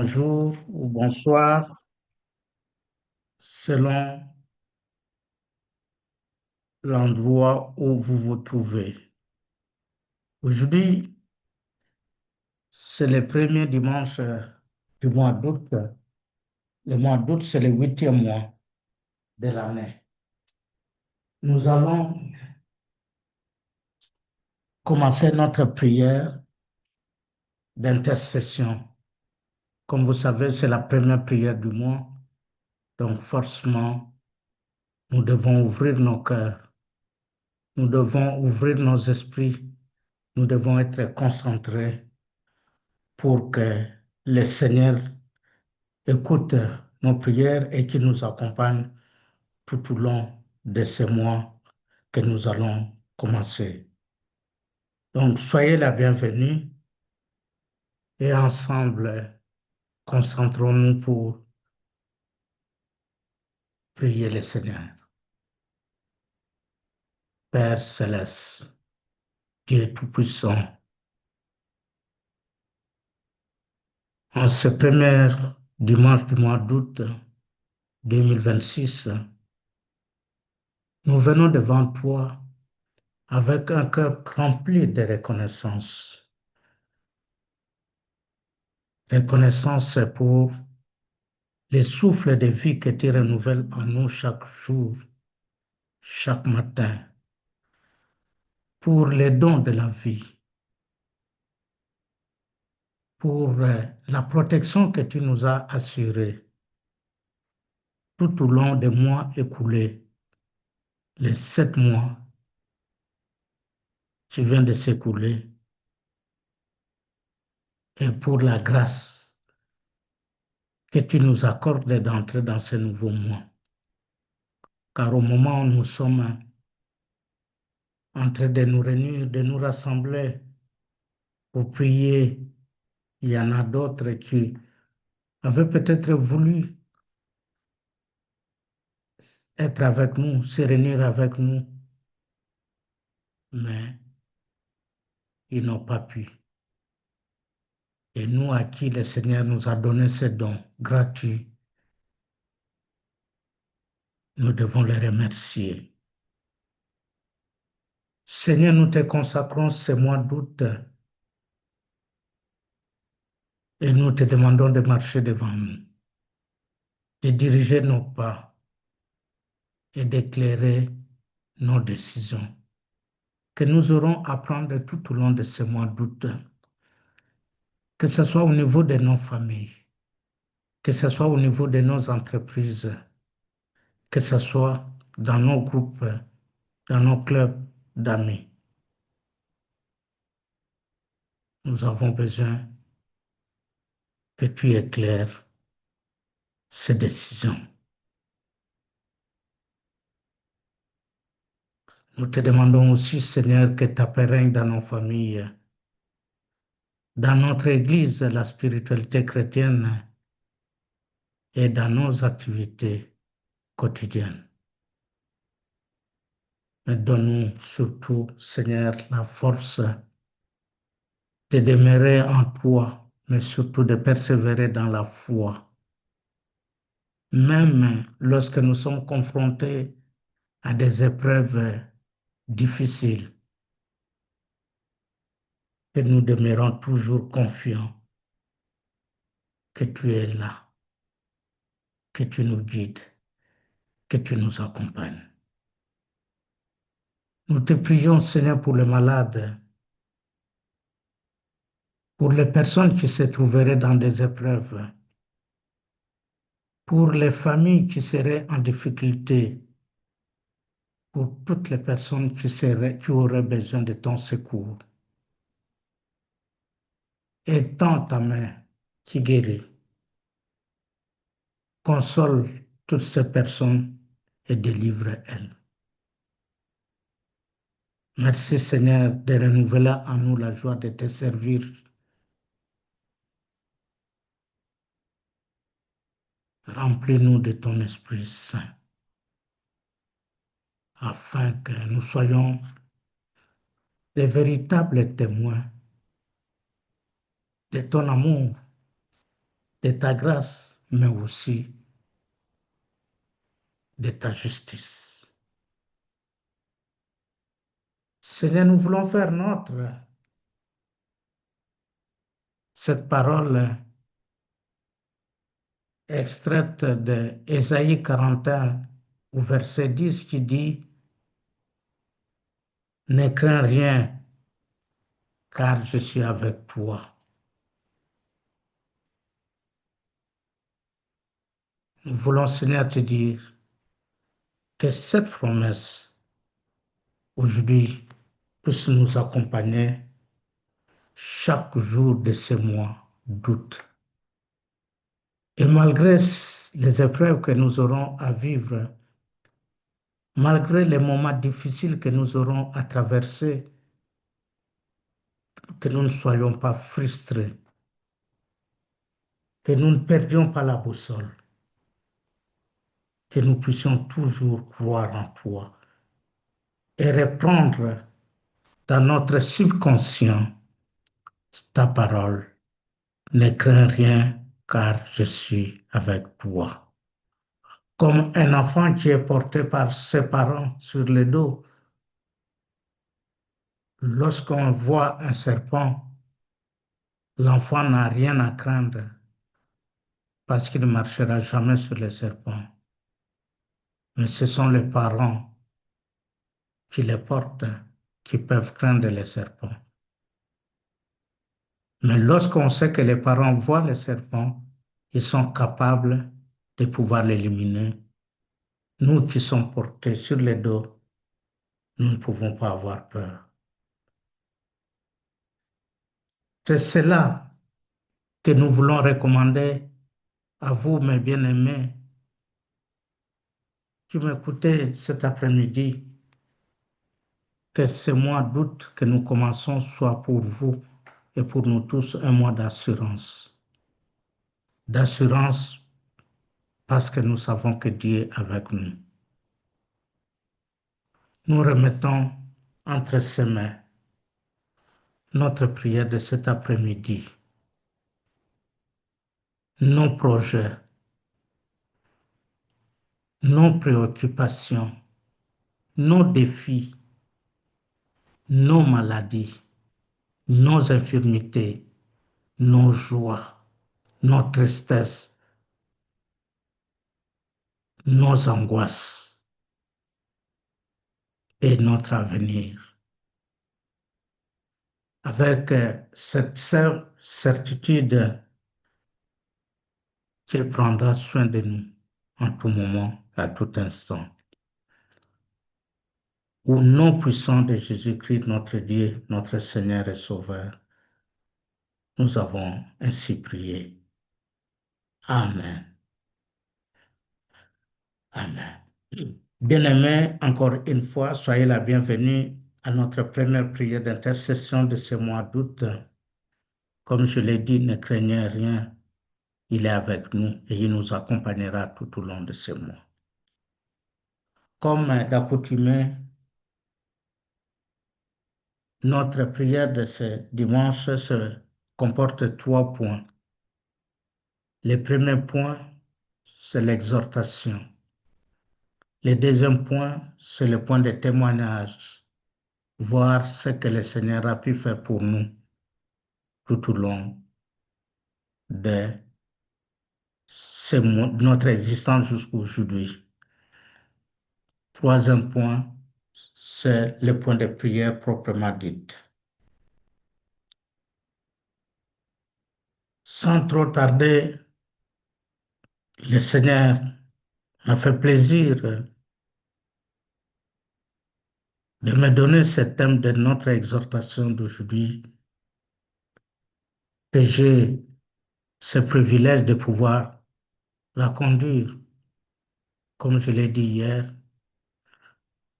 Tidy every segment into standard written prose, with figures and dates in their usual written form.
bonjour ou bonsoir selon l'endroit où vous vous trouvez. Aujourd'hui, c'est le premier dimanche du mois d'août. Le mois d'août, c'est le huitième mois de l'année. Nous allons commencer notre prière d'intercession. Comme vous savez, c'est la première prière du mois, donc forcément, nous devons ouvrir nos cœurs, nous devons ouvrir nos esprits, nous devons être concentrés pour que le Seigneur écoute nos prières et qu'il nous accompagne tout au long de ce mois que nous allons commencer. Donc, soyez la bienvenue et ensemble, concentrons-nous pour prier le Seigneur. Père céleste, Dieu Tout-Puissant, en ce premier dimanche du mois d'août 2026, nous venons devant toi avec un cœur rempli de reconnaissance. Reconnaissance pour les souffles de vie que tu renouvelles en nous chaque jour, chaque matin, pour les dons de la vie, pour la protection que tu nous as assurée tout au long des mois écoulés, les 7 mois qui viennent de s'écouler, et pour la grâce que tu nous accordes d'entrer dans ce nouveau mois. Car au moment où nous sommes en train de nous réunir, de nous rassembler pour prier, il y en a d'autres qui avaient peut-être voulu être avec nous, se réunir avec nous, mais ils n'ont pas pu. Et nous, à qui le Seigneur nous a donné ce don gratuit, nous devons le remercier. Seigneur, nous te consacrons ce mois d'août et nous te demandons de marcher devant nous, de diriger nos pas et d'éclairer nos décisions que nous aurons à prendre tout au long de ce mois d'août, que ce soit au niveau de nos familles, que ce soit au niveau de nos entreprises, que ce soit dans nos groupes, dans nos clubs d'amis. Nous avons besoin que tu éclaires ces décisions. Nous te demandons aussi, Seigneur, que ta paix règne dans nos familles, dans notre Église, la spiritualité chrétienne et dans nos activités quotidiennes. Mais donne-nous surtout, Seigneur, la force de demeurer en toi, mais surtout de persévérer dans la foi. Même lorsque nous sommes confrontés à des épreuves difficiles, que nous demeurons toujours confiants que tu es là, que tu nous guides, que tu nous accompagnes. Nous te prions, Seigneur, pour les malades, pour les personnes qui se trouveraient dans des épreuves, pour les familles qui seraient en difficulté, pour toutes les personnes qui auraient besoin de ton secours. Étends ta main qui guérit. Console toutes ces personnes et délivre-elles. Merci Seigneur de renouveler en nous la joie de te servir. Remplis-nous de ton Esprit Saint afin que nous soyons des véritables témoins de ton amour de ta grâce, mais aussi de ta justice. Seigneur, nous voulons faire notre cette parole extraite de Ésaïe 41 au verset 10 qui dit: Ne crains rien, car je suis avec toi. Nous voulons, Seigneur, te dire que cette promesse aujourd'hui puisse nous accompagner chaque jour de ce mois d'août. Et malgré les épreuves que nous aurons à vivre, malgré les moments difficiles que nous aurons à traverser, que nous ne soyons pas frustrés, que nous ne perdions pas la boussole, que nous puissions toujours croire en toi et reprendre dans notre subconscient ta parole. Ne crains rien, car je suis avec toi. Comme un enfant qui est porté par ses parents sur le dos, lorsqu'on voit un serpent, l'enfant n'a rien à craindre parce qu'il ne marchera jamais sur les serpents. Mais ce sont les parents qui les portent qui peuvent craindre les serpents. Mais lorsqu'on sait que les parents voient les serpents, ils sont capables de pouvoir l'éliminer. Nous qui sommes portés sur les dos, nous ne pouvons pas avoir peur. C'est cela que nous voulons recommander à vous, mes bien-aimés, qui m'écoutez cet après-midi, que ce mois d'août que nous commençons soit pour vous et pour nous tous un mois d'assurance. D'assurance parce que nous savons que Dieu est avec nous. Nous remettons entre ses mains notre prière de cet après-midi, nos projets, nos préoccupations, nos défis, nos maladies, nos infirmités, nos joies, nos tristesses, nos angoisses et notre avenir. Avec cette certitude qu'il prendra soin de nous en tout moment, à tout instant. Au nom puissant de Jésus-Christ, notre Dieu, notre Seigneur et Sauveur, nous avons ainsi prié. Amen. Amen. Bien-aimés, encore une fois, soyez la bienvenue à notre première prière d'intercession de ce mois d'août. Comme je l'ai dit, ne craignez rien, il est avec nous et il nous accompagnera tout au long de ce mois. Comme d'accoutumé, notre prière de ce dimanche se comporte 3 points. Le premier point, c'est l'exhortation. Le deuxième point, c'est le point de témoignage, voir ce que le Seigneur a pu faire pour nous tout au long de notre existence jusqu'à aujourd'hui. Troisième point, c'est le point de prière proprement dit. Sans trop tarder, le Seigneur m'a fait plaisir de me donner ce thème de notre exhortation d'aujourd'hui, que j'ai ce privilège de pouvoir la conduire. Comme je l'ai dit hier,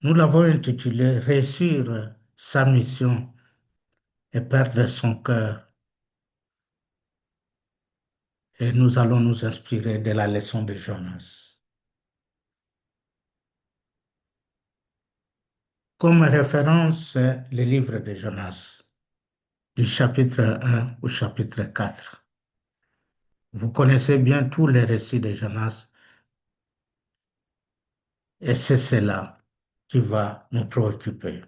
nous l'avons intitulé Réussir sa mission et perdre son cœur. Et nous allons nous inspirer de la leçon de Jonas. Comme référence, le livre de Jonas, du chapitre 1 au chapitre 4. Vous connaissez bien tous les récits de Jonas et c'est cela qui va nous préoccuper.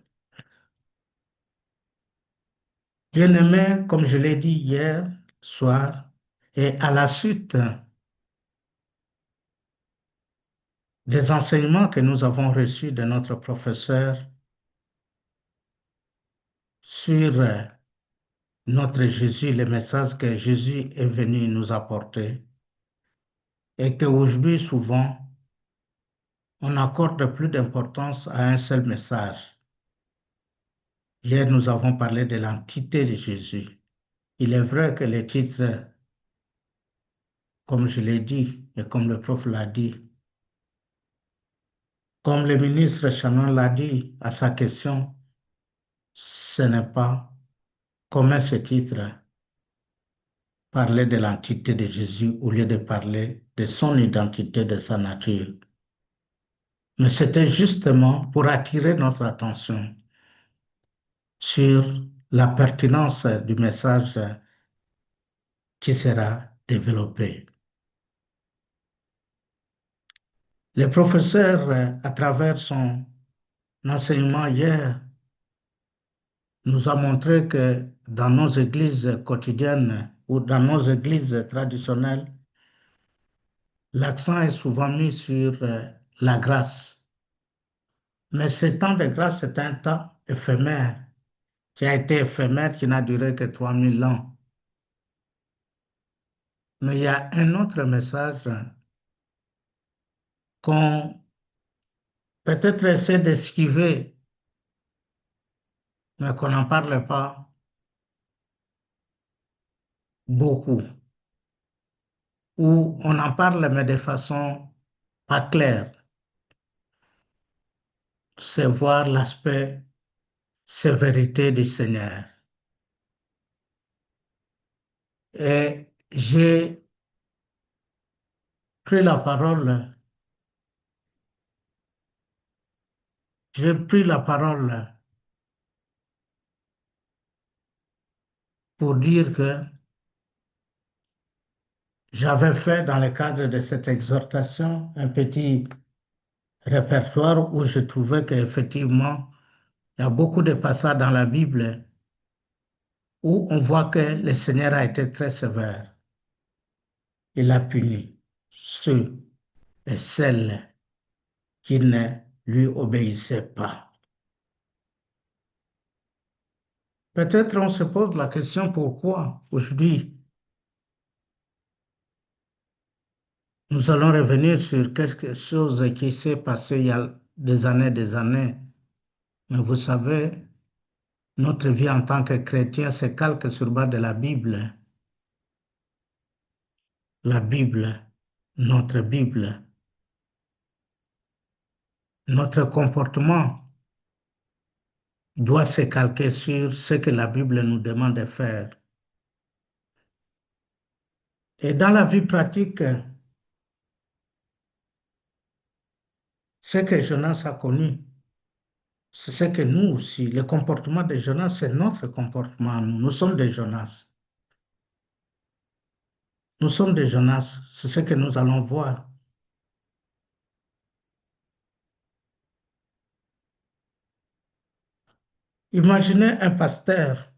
Bien-aimés, comme je l'ai dit hier soir, et à la suite des enseignements que nous avons reçus de notre professeur sur notre Jésus, le message que Jésus est venu nous apporter, et qu'aujourd'hui, souvent, on accorde plus d'importance à un seul message. Hier, nous avons parlé de l'entité de Jésus. Il est vrai que les titres, comme je l'ai dit et comme le prof l'a dit, comme le ministre Shannon l'a dit à sa question, ce n'est pas commun ce titre, parler de l'entité de Jésus au lieu de parler de son identité, de sa nature. Mais c'était justement pour attirer notre attention sur la pertinence du message qui sera développé. Le professeur, à travers son enseignement hier, nous a montré que dans nos églises quotidiennes ou dans nos églises traditionnelles, l'accent est souvent mis sur la grâce. Mais ce temps de grâce est un temps éphémère, qui a été éphémère, qui n'a duré que 3000 ans. Mais il y a un autre message qu'on peut-être essaie d'esquiver, mais qu'on n'en parle pas beaucoup, ou on en parle mais de façon pas claire. C'est voir l'aspect sévérité du Seigneur. Et j'ai pris la parole, j'ai pris la parole pour dire que j'avais fait dans le cadre de cette exhortation un petit répertoire où je trouvais qu'effectivement, il y a beaucoup de passages dans la Bible où on voit que le Seigneur a été très sévère. Il a puni ceux et celles qui ne lui obéissaient pas. Peut-être on se pose la question pourquoi aujourd'hui nous allons revenir sur quelque chose qui s'est passé il y a des années. Mais vous savez, notre vie en tant que chrétien se calque sur bas de la Bible. La Bible, notre Bible, notre comportement doit se calquer sur ce que la Bible nous demande de faire. Et dans la vie pratique, ce que Jonas a connu, c'est ce que nous aussi, le comportement de Jonas, c'est notre comportement. Nous sommes des Jonas. Nous sommes des Jonas, c'est ce que nous allons voir. Imaginez un pasteur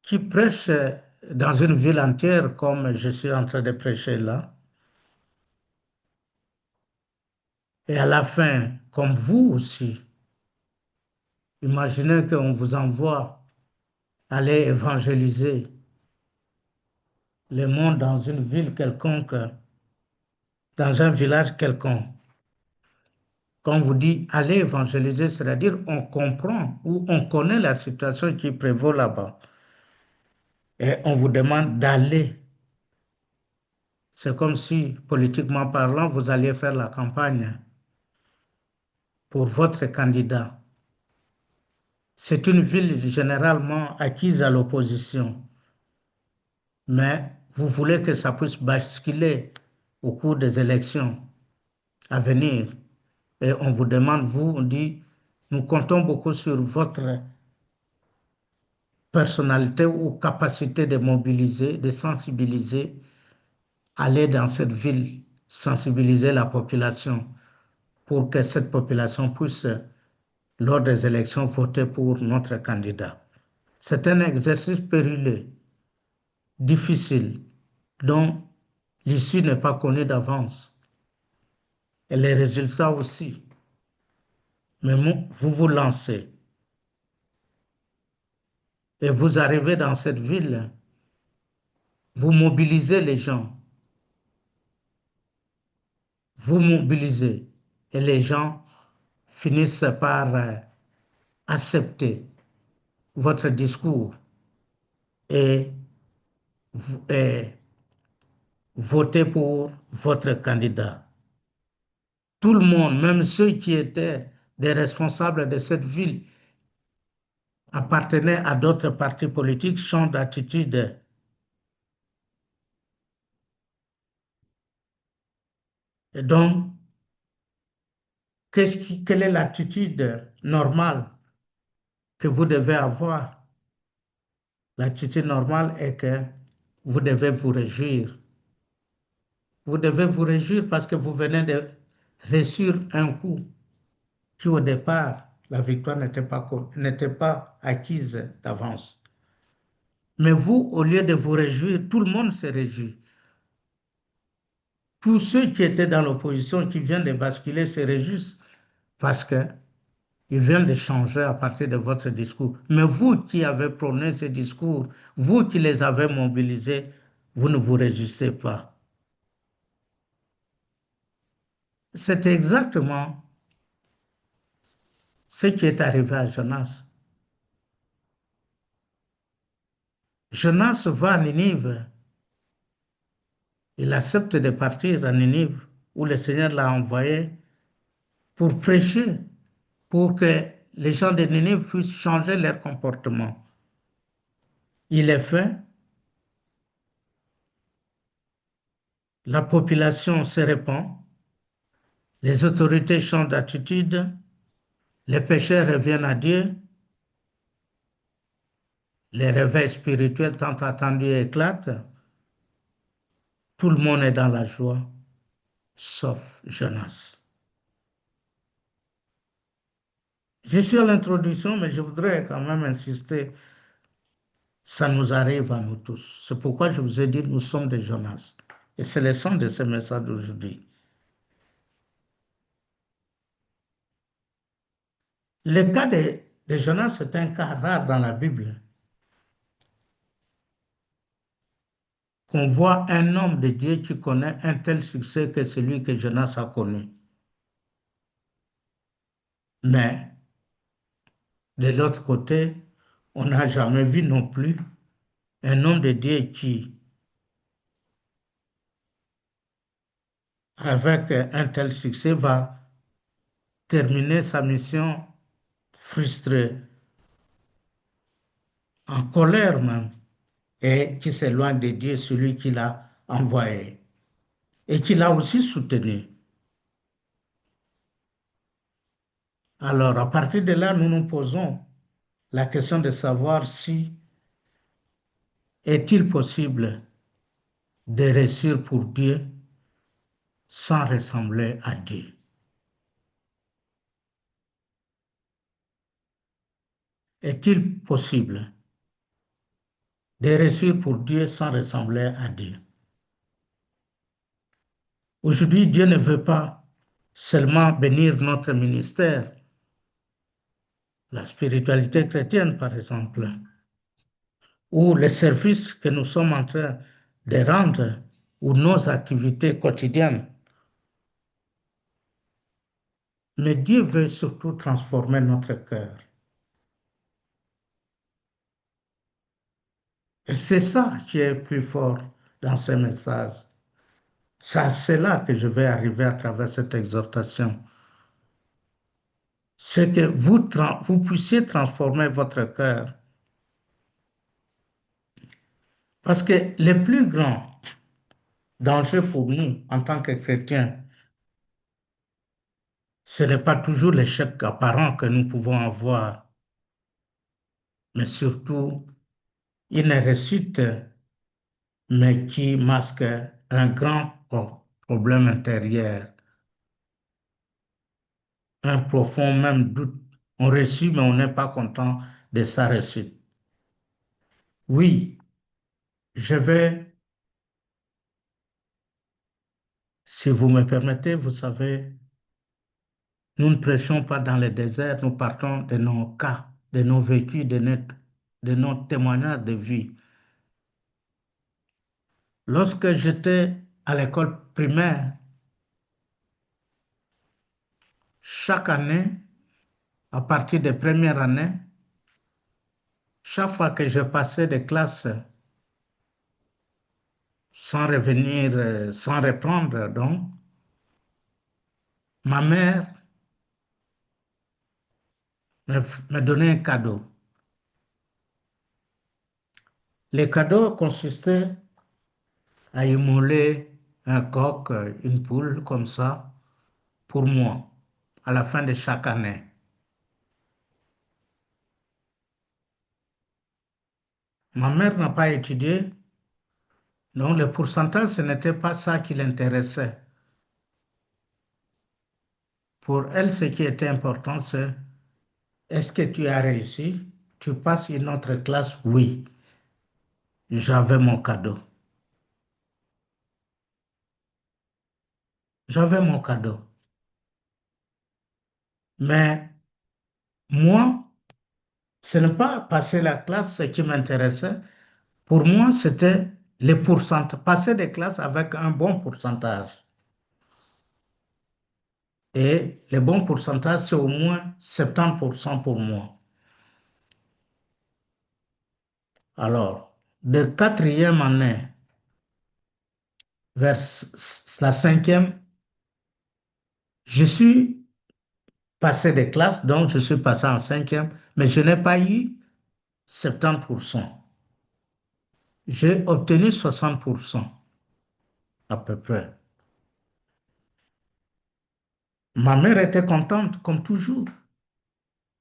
qui prêche dans une ville entière comme je suis en train de prêcher là. Et à la fin, comme vous aussi, imaginez qu'on vous envoie aller évangéliser le monde dans une ville quelconque, dans un village quelconque. Quand on vous dit aller évangéliser, c'est-à-dire on comprend ou on connaît la situation qui prévaut là-bas. Et on vous demande d'aller. C'est comme si, politiquement parlant, vous alliez faire la campagne pour votre candidat. C'est une ville généralement acquise à l'opposition, mais vous voulez que ça puisse basculer au cours des élections à venir. Et on vous demande, vous, on dit, nous comptons beaucoup sur votre personnalité ou capacité de mobiliser, de sensibiliser, aller dans cette ville, sensibiliser la population pour que cette population puisse, lors des élections, voter pour notre candidat. C'est un exercice périlleux, difficile, dont l'issue n'est pas connue d'avance et les résultats aussi. Mais vous vous lancez et vous arrivez dans cette ville, vous mobilisez les gens, vous mobilisez et les gens finissent par accepter votre discours et, et voter pour votre candidat. Tout le monde, même ceux qui étaient des responsables de cette ville, appartenaient à d'autres partis politiques, changent d'attitude. Et donc, quelle est l'attitude normale que vous devez avoir? L'attitude normale est que vous devez vous réjouir. Vous devez vous réjouir parce que vous venez de réussir un coup qui, au départ, la victoire n'était pas acquise d'avance. Mais vous, au lieu de vous réjouir, tout le monde se réjouit. Tous ceux qui étaient dans l'opposition, qui viennent de basculer, se réjouissent parce qu'ils viennent de changer à partir de votre discours. Mais vous qui avez prôné ces discours, vous qui les avez mobilisés, vous ne vous réjouissez pas. C'est exactement ce qui est arrivé à Jonas. Jonas va à Ninive. Il accepte de partir à Ninive, où le Seigneur l'a envoyé pour prêcher, pour que les gens de Ninive puissent changer leur comportement. Il est fait, la population se répand, les autorités changent d'attitude, les pécheurs reviennent à Dieu, les réveils spirituels tant attendus éclatent, tout le monde est dans la joie, sauf Jonas. Je suis à l'introduction, mais je voudrais quand même insister, ça nous arrive à nous tous. C'est pourquoi je vous ai dit, nous sommes des Jonas. Et c'est le sens de ce message d'aujourd'hui. Le cas de Jonas est un cas rare dans la Bible. Qu'on voit un homme de Dieu qui connaît un tel succès que celui que Jonas a connu. Mais de l'autre côté, on n'a jamais vu non plus un homme de Dieu qui, avec un tel succès, va terminer sa mission frustré, en colère même, et qui s'éloigne de Dieu, celui qui l'a envoyé, et qui l'a aussi soutenu. Alors, à partir de là, nous nous posons la question de savoir si est-il possible de réussir pour Dieu sans ressembler à Dieu. Est-il possible de réussir pour Dieu sans ressembler à Dieu? Aujourd'hui, Dieu ne veut pas seulement bénir notre ministère, la spiritualité chrétienne par exemple, ou les services que nous sommes en train de rendre, ou nos activités quotidiennes. Mais Dieu veut surtout transformer notre cœur. Et c'est ça qui est plus fort dans ce message. C'est là que je vais arriver à travers cette exhortation. C'est que vous puissiez transformer votre cœur. Parce que le plus grand danger pour nous en tant que chrétiens, ce n'est pas toujours l'échec apparent que nous pouvons avoir, mais surtout une réussite, mais qui masque un grand problème intérieur, un profond même doute. On réussit, mais on n'est pas content de sa réussite. Oui, je vais, si vous me permettez, vous savez, nous ne prêchons pas dans le désert, nous partons de nos cas, de nos vécus, de nos témoignages de vie. Lorsque j'étais à l'école primaire, chaque année, à partir des premières années, chaque fois que je passais des classes sans revenir, sans reprendre, donc, ma mère me donnait un cadeau. Le cadeau consistait à immoler un coq, une poule, comme ça, pour moi, à la fin de chaque année. Ma mère n'a pas étudié, donc le pourcentage, ce n'était pas ça qui l'intéressait. Pour elle, ce qui était important, c'est est-ce que tu as réussi? Tu passes une autre classe? Oui. J'avais mon cadeau. J'avais mon cadeau. Mais moi, ce n'est pas passer la classe ce qui m'intéressait. Pour moi, c'était les pourcentages, passer des classes avec un bon pourcentage. Et le bon pourcentage, c'est au moins 70% pour moi. Alors, de quatrième année vers la cinquième, je suis passé des classes, donc je suis passé en cinquième, mais je n'ai pas eu 70%. J'ai obtenu 60% à peu près. Ma mère était contente, comme toujours,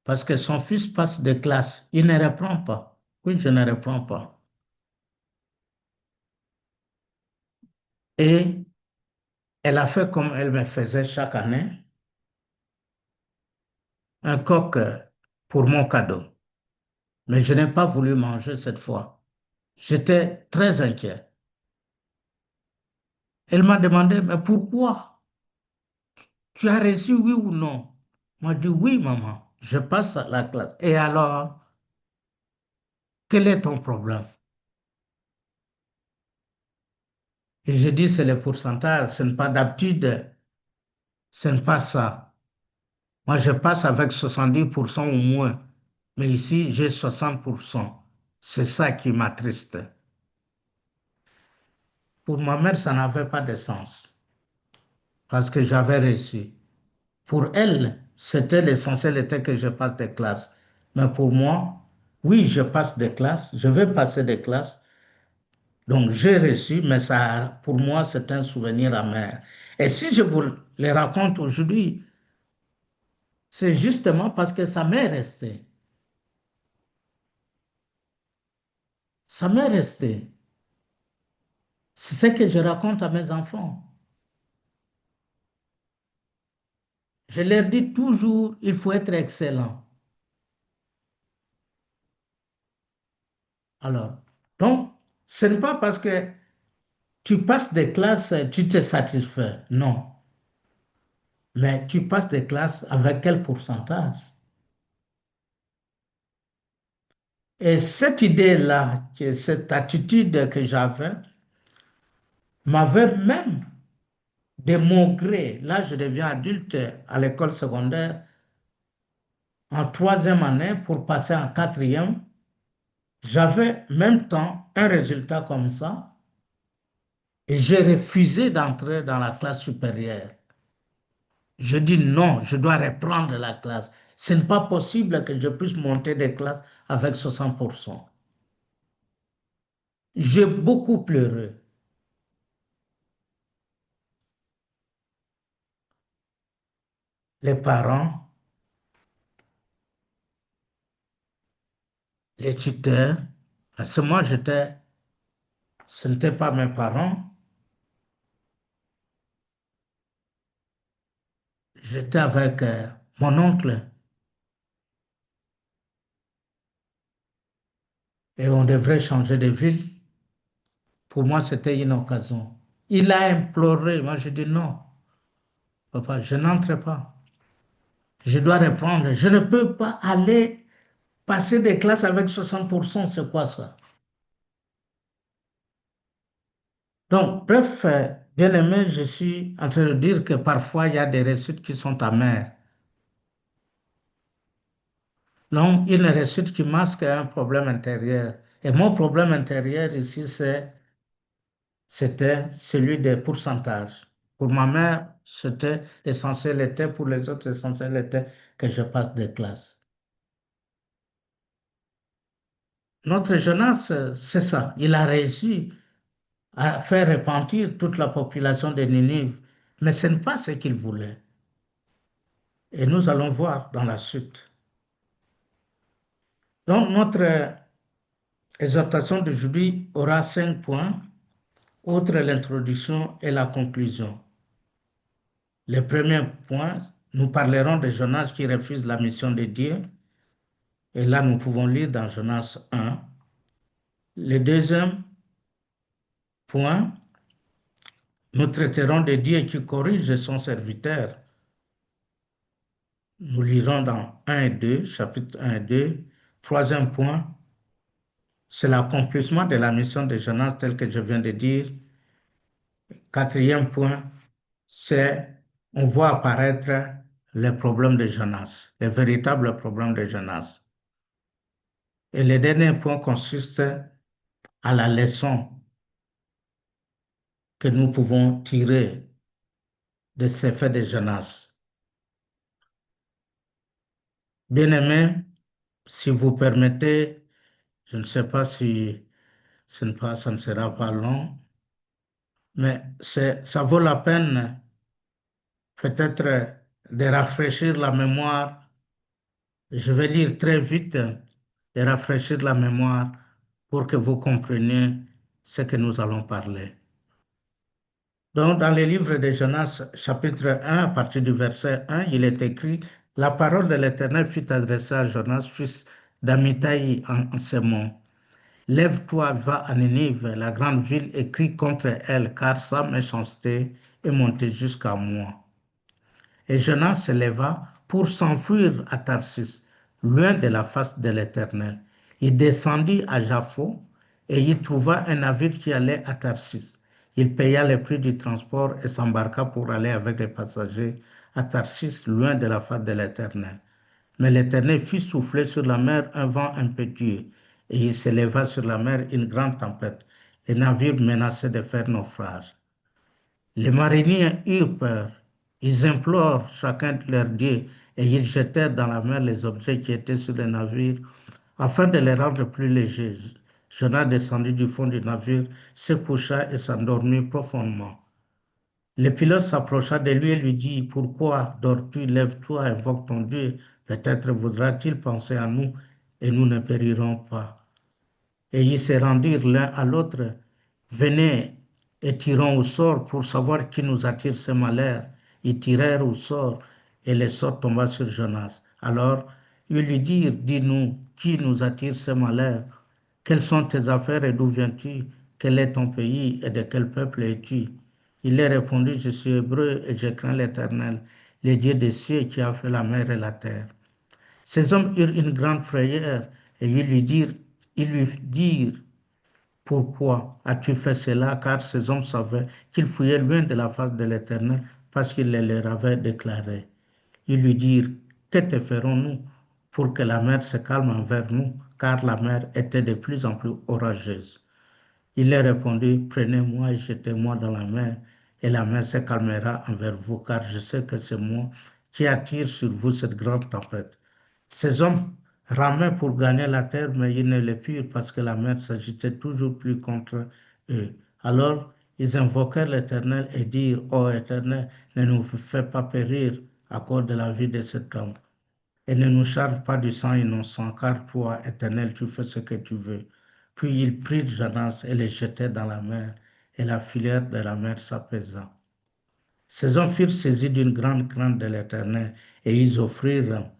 parce que son fils passe des classes. Il ne reprend pas. Oui, je ne reprends pas. Et elle a fait comme elle me faisait chaque année, un coq pour mon cadeau. Mais je n'ai pas voulu manger cette fois. J'étais très inquiet. Elle m'a demandé, mais pourquoi? Tu as reçu oui ou non? Moi, je dis oui, maman, je passe à la classe. Et alors, quel est ton problème? Et j'ai dit, c'est le pourcentage, ce n'est pas d'habitude, ce n'est pas ça. Moi, je passe avec 70% ou moins, mais ici, j'ai 60%. C'est ça qui m'attriste. Pour ma mère, ça n'avait pas de sens, parce que j'avais réussi. Pour elle, c'était l'essentiel était que je passe des classes. Mais pour moi, oui, je passe des classes, je vais passer des classes. Donc, j'ai reçu, mais ça, pour moi, c'est un souvenir amer. Et si je vous le raconte aujourd'hui, c'est justement parce que ça m'est resté. Ça m'est resté. C'est ce que je raconte à mes enfants. Je leur dis toujours, il faut être excellent. Alors, donc, ce n'est pas parce que tu passes des classes, tu te satisfais. Non. Mais tu passes des classes avec quel pourcentage? Et cette idée-là, cette attitude que j'avais, m'avait même, de mon gré, là je deviens adulte à l'école secondaire, en troisième année pour passer en quatrième, j'avais même temps un résultat comme ça et j'ai refusé d'entrer dans la classe supérieure. Je dis non, je dois reprendre la classe. Ce n'est pas possible que je puisse monter des classes avec 60%. J'ai beaucoup pleuré. Les parents, les tuteurs, Parce que moi, ce n'était pas mes parents, j'étais avec mon oncle et on devrait changer de ville. Pour moi, c'était une occasion. Il a imploré, moi je dis non, papa, je n'entre pas. Je dois reprendre. Je ne peux pas aller passer des classes avec 60%, c'est quoi ça? Donc, bref, bien aimé, je suis en train de dire que parfois, il y a des réussites qui sont amères. Donc, une réussite qui masque un problème intérieur. Et mon problème intérieur ici, c'était celui des pourcentages. Pour ma mère, c'était l'essentiel était, pour les autres, l'essentiel était que je passe des classes. Notre jeunesse, c'est ça. Il a réussi à faire repentir toute la population de Ninive, mais ce n'est pas ce qu'il voulait. Et nous allons voir dans la suite. Donc, notre exhortation d'aujourd'hui aura 5 points, outre l'introduction et la conclusion. Le premier point, nous parlerons de Jonas qui refuse la mission de Dieu. Et là, nous pouvons lire dans Jonas 1. Le deuxième point, nous traiterons de Dieu qui corrige son serviteur. Nous lirons dans 1 et 2, chapitre 1 et 2. Troisième point, c'est l'accomplissement de la mission de Jonas tel que je viens de dire. Quatrième point, c'est on voit apparaître les problèmes de Jonas, les véritables problèmes de Jonas. Et le dernier point consiste à la leçon que nous pouvons tirer de ces faits de Jonas. Bien-aimés, si vous permettez, je ne sais pas si ça ne sera pas long, mais ça vaut la peine peut-être de rafraîchir la mémoire. Je vais lire très vite et rafraîchir la mémoire pour que vous compreniez ce que nous allons parler. Donc, dans le livre de Jonas, chapitre 1, à partir du verset 1, il est écrit, la parole de l'Éternel fut adressée à Jonas, fils d'Amittai, en ces mots. Lève-toi, va à Ninive, la grande ville, et crie contre elle, car sa méchanceté est montée jusqu'à moi. Et Jonas se leva pour s'enfuir à Tarsis, loin de la face de l'Éternel. Il descendit à Jaffo et y trouva un navire qui allait à Tarsis. Il paya le prix du transport et s'embarqua pour aller avec les passagers à Tarsis, loin de la face de l'Éternel. Mais l'Éternel fit souffler sur la mer un vent impétueux, et il s'éleva sur la mer une grande tempête. Le navire menaçait de faire naufrage. Les mariniers eurent peur. Ils implorent chacun de leurs dieux et ils jetèrent dans la mer les objets qui étaient sur le navire afin de les rendre plus légers. Jonas descendit du fond du navire, se coucha et s'endormit profondément. Le pilote s'approcha de lui et lui dit, pourquoi dors-tu? Lève-toi, invoque ton Dieu. Peut-être voudra-t-il penser à nous et nous ne périrons pas. Et ils se rendirent l'un à l'autre. Venez et tirons au sort pour savoir qui nous attire ce malheur. Ils tirèrent au sort et le sort tomba sur Jonas. Alors ils lui dirent, dis-nous, qui nous attire ce malheur? Quelles sont tes affaires et d'où viens-tu? Quel est ton pays et de quel peuple es-tu? Il leur répondit, je suis hébreu et je crains l'Éternel, le Dieu des cieux qui a fait la mer et la terre. Ces hommes eurent une grande frayeur et ils lui dirent, pourquoi as-tu fait cela? Car ces hommes savaient qu'ils fuyaient loin de la face de l'Éternel parce qu'il les leur avait déclaré. Ils lui dirent, que te ferons-nous pour que la mer se calme envers nous? Car la mer était de plus en plus orageuse. Il leur répondit, prenez-moi et jetez-moi dans la mer, et la mer se calmera envers vous, car je sais que c'est moi qui attire sur vous cette grande tempête. Ces hommes ramaient pour gagner la terre, mais ils ne le purent parce que la mer s'agitait toujours plus contre eux. Alors ils invoquèrent l'Éternel et dirent, ô Éternel, ne nous fais pas périr à cause de la vie de cet homme, et ne nous charge pas du sang innocent, car toi, Éternel, tu fais ce que tu veux. Puis ils prirent Jonas et les jetèrent dans la mer, et la filière de la mer s'apaisa. Ces hommes furent saisis d'une grande crainte de l'Éternel, et ils offrirent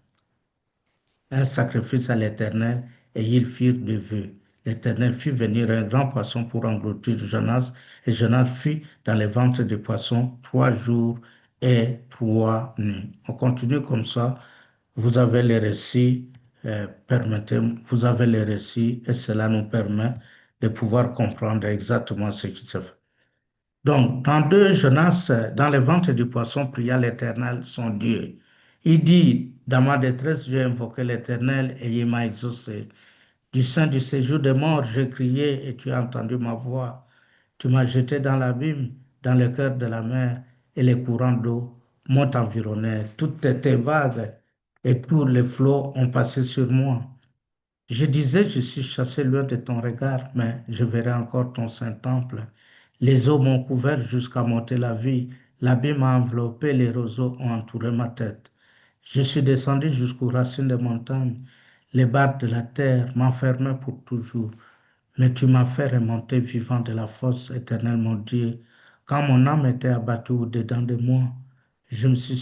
un sacrifice à l'Éternel, et ils firent des vœux. L'Éternel fit venir un grand poisson pour engloutir Jonas, et Jonas fut dans les ventres du poisson 3 jours et 3 nuits. On continue comme ça. Vous avez les récits, vous avez les récits, et cela nous permet de pouvoir comprendre exactement ce qui se fait. Donc, dans 2 Jonas, dans les ventres du poisson, pria l'Éternel, son Dieu. Il dit, dans ma détresse, j'ai invoqué l'Éternel et il m'a exaucé. Du sein du séjour des morts, j'ai crié et tu as entendu ma voix. Tu m'as jeté dans l'abîme, dans le cœur de la mer, et les courants d'eau m'ont environné. Tout était vague et tous les flots ont passé sur moi. Je disais, je suis chassé loin de ton regard, mais je verrai encore ton saint temple. Les eaux m'ont couvert jusqu'à monter la vie. L'abîme m'a enveloppé, les roseaux ont entouré ma tête. Je suis descendu jusqu'aux racines des montagnes. Les barres de la terre m'enfermaient pour toujours. Mais tu m'as fait remonter vivant de la fosse, éternelle mon Dieu. Quand mon âme était abattue au-dedans de moi, je me suis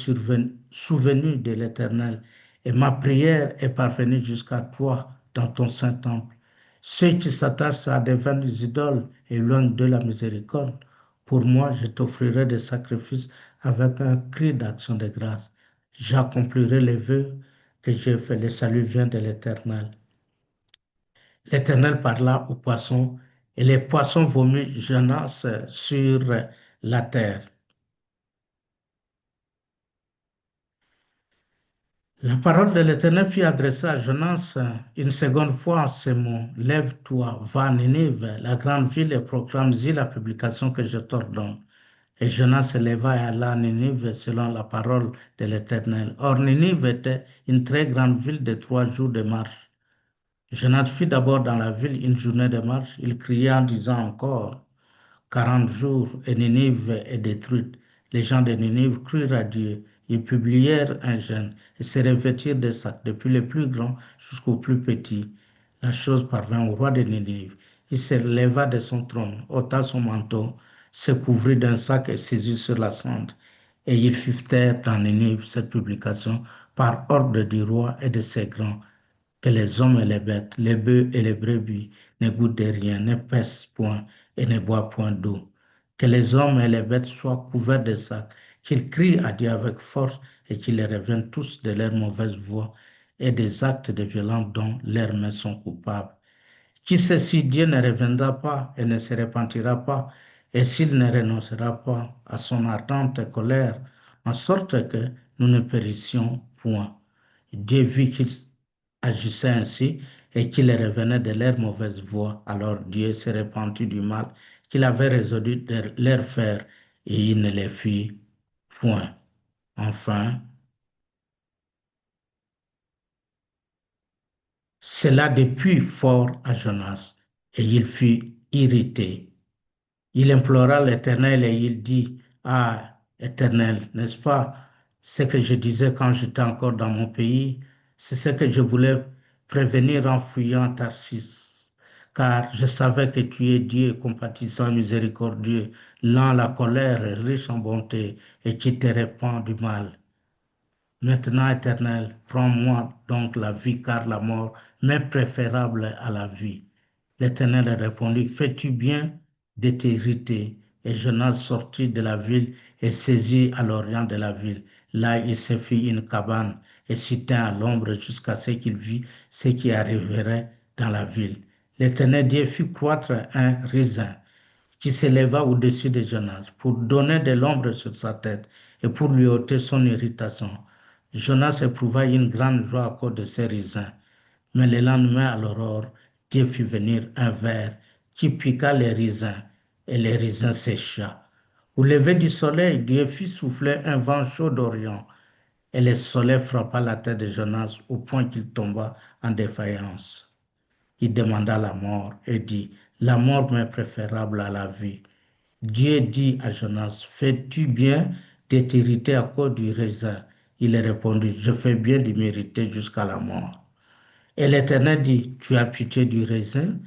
souvenu de l'Éternel et ma prière est parvenue jusqu'à toi dans ton saint temple. Ceux qui s'attachent à des vaines idoles éloignent de la miséricorde. Pour moi, je t'offrirai des sacrifices avec un cri d'action de grâce. J'accomplirai les vœux que j'ai faits. Le salut vient de l'Éternel. L'Éternel parla aux poissons, et les poissons vomit Jonas sur la terre. La parole de l'Éternel fut adressée à Jonas une seconde fois en ces mots. Lève-toi, va à Ninive, la grande ville, et proclame-y la publication que je t'ordonne. Et Jonas se leva et alla à Ninive selon la parole de l'Éternel. Or, Ninive était une très grande ville de 3 jours de marche. Jonas fut d'abord dans la ville une journée de marche. Il cria en disant encore 40 jours et Ninive est détruite. Les gens de Ninive crurent à Dieu. Ils publièrent un jeûne et se revêtirent de sacs, depuis le plus grand jusqu'au plus petit. La chose parvint au roi de Ninive. Il se leva de son trône, ôta son manteau, se couvrit d'un sac et saisit sur la cendre. Et il fit taire dans Ninive cette publication par ordre du roi et de ses grands que les hommes et les bêtes, les bœufs et les brebis ne goûtent de rien, ne pèsent point et ne boivent point d'eau. Que les hommes et les bêtes soient couverts de sacs, qu'ils crient à Dieu avec force et qu'ils reviennent tous de leur mauvaise voie et des actes de violence dont leurs mains sont coupables. Qui sait si Dieu ne reviendra pas et ne se repentira pas, et s'il ne renoncera pas à son ardente colère, en sorte que nous ne périssions point. Dieu vit qu'ils agissaient ainsi et qu'ils revenaient de leur mauvaise voie. Alors Dieu se repentit du mal qu'il avait résolu de leur faire et il ne les fit point. Enfin, cela depuis fort à Jonas et il fut irrité. Il implora l'Éternel et il dit, ah, Éternel, n'est-ce pas ce que je disais quand j'étais encore dans mon pays? C'est ce que je voulais prévenir en fuyant Tarsis. Car je savais que tu es Dieu compatissant, miséricordieux, lent à la colère, riche en bonté, et qui te répand du mal. Maintenant, Éternel, prends-moi donc la vie, car la mort m'est préférable à la vie. L'Éternel répondit, fais-tu bien de t'irriter? Et Jonas sortit de la ville et saisit à l'orient de la ville. Là, il se fit une cabane et s'y tint à l'ombre jusqu'à ce qu'il vit ce qui arriverait dans la ville. L'Éternel Dieu fit croître un raisin qui s'éleva au-dessus de Jonas pour donner de l'ombre sur sa tête et pour lui ôter son irritation. Jonas éprouva une grande joie à cause de ces raisins. Mais le lendemain à l'aurore, Dieu fit venir un ver qui piqua les raisins et les raisins sécha. Au lever du soleil, Dieu fit souffler un vent chaud d'Orient et le soleil frappa la tête de Jonas au point qu'il tomba en défaillance. Il demanda la mort et dit, la mort m'est préférable à la vie. Dieu dit à Jonas, fais-tu bien de t'irriter à cause du raisin? Il répondit, je fais bien de m'irriter jusqu'à la mort. Et l'Éternel dit, tu as pitié du raisin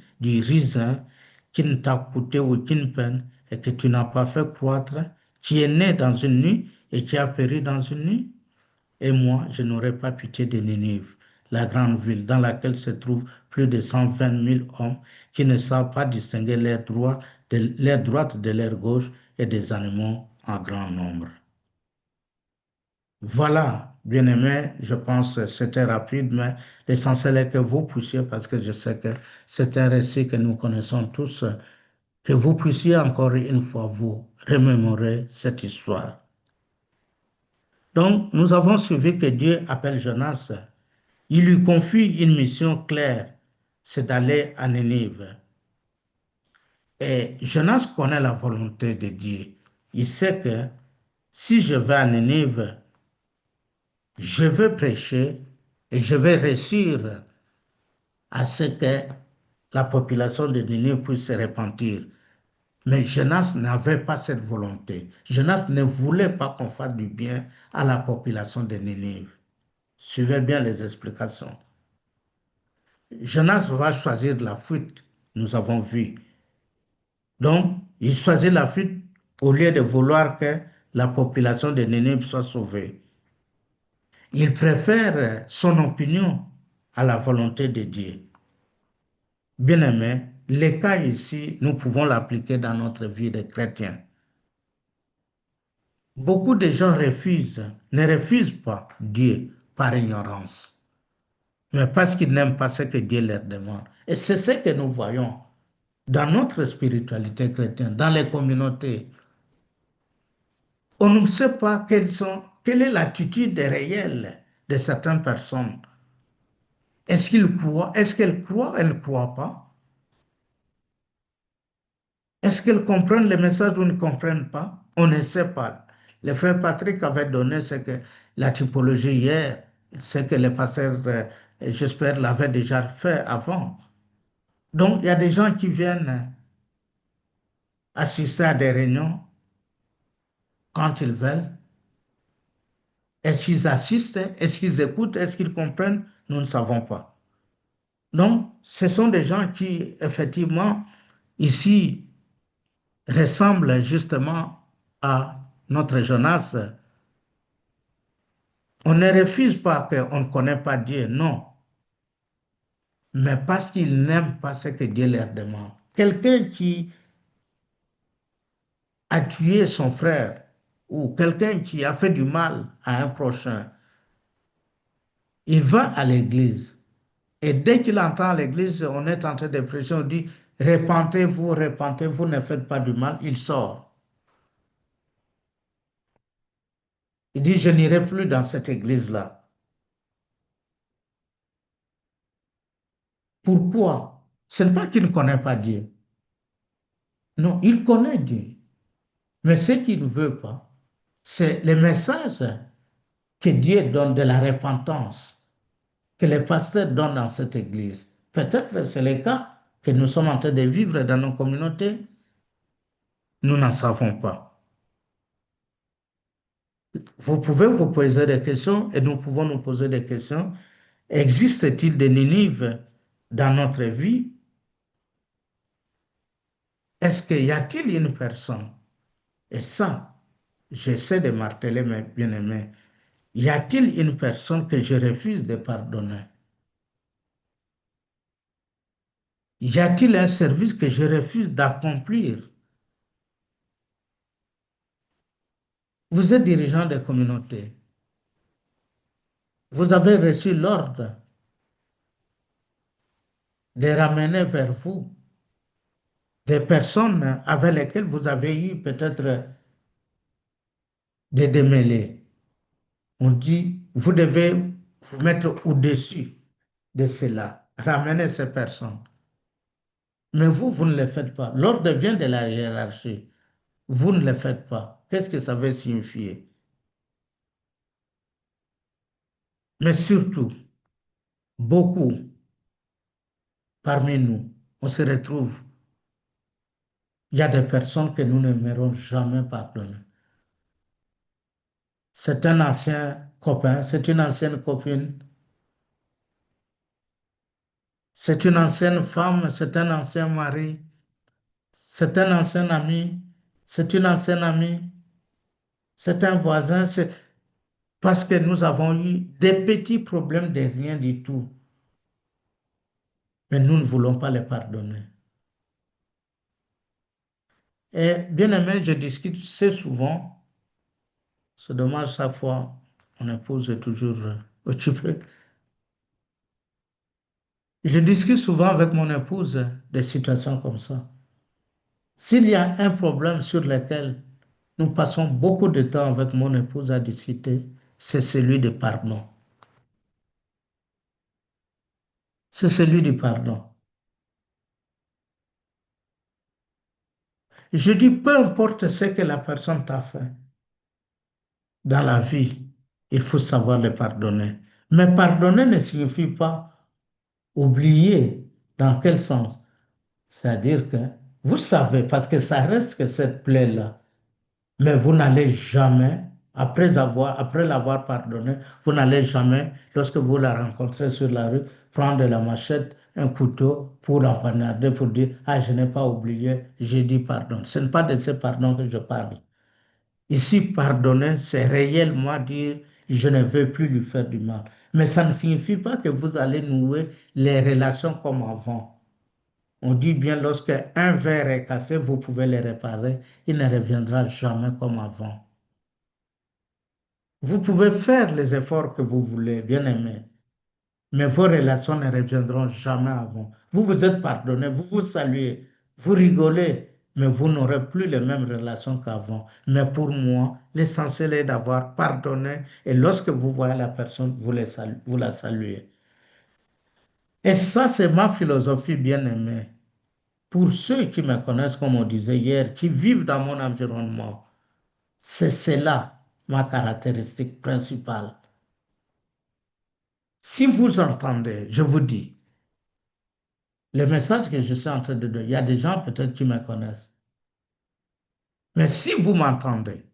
qui ne t'a coûté aucune peine et que tu n'as pas fait croître, qui est né dans une nuit et qui a péri dans une nuit. Et moi, je n'aurai pas pitié de Ninive, la grande ville dans laquelle se trouvent plus de 120 000 hommes qui ne savent pas distinguer l'air droite de l'air gauche et des animaux en grand nombre. Voilà, bien-aimé, je pense que c'était rapide, mais l'essentiel est que vous puissiez, parce que je sais que c'est un récit que nous connaissons tous, que vous puissiez encore une fois vous remémorer cette histoire. Donc, nous avons suivi que Dieu appelle Jonas. Il lui confie une mission claire, c'est d'aller à Nénive. Et Jonas connaît la volonté de Dieu. Il sait que si je vais à Nénive, je veux prêcher et je vais réussir à ce que la population de Nénive puisse se repentir. Mais Jonas n'avait pas cette volonté. Jonas ne voulait pas qu'on fasse du bien à la population de Nénive. Suivez bien les explications. Jonas va choisir la fuite, nous avons vu. Donc, il choisit la fuite au lieu de vouloir que la population de Nénive soit sauvée. Il préfère son opinion à la volonté de Dieu. Bien-aimé, les cas ici, nous pouvons l'appliquer dans notre vie de chrétien. Beaucoup de gens ne refusent pas Dieu par ignorance, mais parce qu'ils n'aiment pas ce que Dieu leur demande. Et c'est ce que nous voyons dans notre spiritualité chrétienne, dans les communautés. On ne sait pas quelle est l'attitude réelle de certaines personnes. Est-ce qu'ils croient? Est-ce qu'elles croient? Elles ne croient pas? Est-ce qu'elles comprennent le message ou ne comprennent pas? On ne sait pas. Le frère Patrick avait donné ce que la typologie hier, ce que le pasteur, j'espère, l'avait déjà fait avant. Donc, il y a des gens qui viennent assister à des réunions quand ils veulent. Est-ce qu'ils assistent? Est-ce qu'ils écoutent? Est-ce qu'ils comprennent? Nous ne savons pas. Donc, ce sont des gens qui, effectivement, ici, ressemblent justement à notre jeunesse. On ne refuse pas qu'on ne connaît pas Dieu, non, mais parce qu'ils n'aiment pas ce que Dieu leur demande. Quelqu'un qui a tué son frère ou quelqu'un qui a fait du mal à un prochain, il va à l'église. Et dès qu'il entend à l'église, on est en train de prêcher, on dit, repentez-vous, ne faites pas du mal, il sort. Il dit, je n'irai plus dans cette église-là. Pourquoi? Ce n'est pas qu'il ne connaît pas Dieu. Non, il connaît Dieu. Mais ce qu'il ne veut pas, c'est le message que Dieu donne de la repentance, que les pasteurs donnent dans cette église. Peut-être que c'est le cas que nous sommes en train de vivre dans nos communautés. Nous n'en savons pas. Vous pouvez vous poser des questions et nous pouvons nous poser des questions. Existe-t-il des Ninive dans notre vie? Est-ce qu'il y a-t-il une personne? Et ça, j'essaie de marteler mes bien-aimés. Y a-t-il une personne que je refuse de pardonner? Y a-t-il un service que je refuse d'accomplir? Vous êtes dirigeant de communauté. Vous avez reçu l'ordre de ramener vers vous des personnes avec lesquelles vous avez eu peut-être des démêlés. On dit, vous devez vous mettre au-dessus de cela, ramener ces personnes. Mais vous ne le faites pas. L'ordre vient de la hiérarchie. Vous ne le faites pas. Qu'est-ce que ça veut signifier? Mais surtout, beaucoup parmi nous, on se retrouve, il y a des personnes que nous n'aimerons jamais pardonner. C'est un ancien copain, c'est une ancienne copine. C'est une ancienne femme, c'est un ancien mari, c'est un ancien ami, c'est une ancienne amie, c'est un voisin, c'est parce que nous avons eu des petits problèmes de rien du tout, mais nous ne voulons pas les pardonner. Et bien aimé, je discute assez souvent, c'est dommage chaque fois, mon épouse est toujours occupée. Je discute souvent avec mon épouse des situations comme ça. S'il y a un problème sur lequel nous passons beaucoup de temps avec mon épouse à discuter, c'est celui du pardon. C'est celui du pardon. Je dis, peu importe ce que la personne t'a fait dans la vie, il faut savoir le pardonner. Mais pardonner ne signifie pas oublier. Dans quel sens? C'est-à-dire que vous savez, parce que ça reste que cette plaie-là, mais vous n'allez jamais, après l'avoir pardonné, vous n'allez jamais, lorsque vous la rencontrez sur la rue, prendre la machette, un couteau pour empoignarder, pour dire, ah, je n'ai pas oublié, j'ai dit pardon. Ce n'est pas de ce pardon que je parle. Ici, pardonner, c'est réellement dire, je ne veux plus lui faire du mal. Mais ça ne signifie pas que vous allez nouer les relations comme avant. On dit bien, lorsque un verre est cassé, vous pouvez le réparer. Il ne reviendra jamais comme avant. Vous pouvez faire les efforts que vous voulez, bien aimé, mais vos relations ne reviendront jamais avant. Vous vous êtes pardonné, vous vous saluez, vous rigolez, mais vous n'aurez plus les mêmes relations qu'avant. Mais pour moi, l'essentiel est d'avoir pardonné et lorsque vous voyez la personne, vous la saluez. Et ça, c'est ma philosophie, bien aimée. Pour ceux qui me connaissent, comme on disait hier, qui vivent dans mon environnement, c'est cela ma caractéristique principale. Si vous entendez, je vous dis, le message que je suis en train de donner, il y a des gens peut-être qui me connaissent. Mais si vous m'entendez,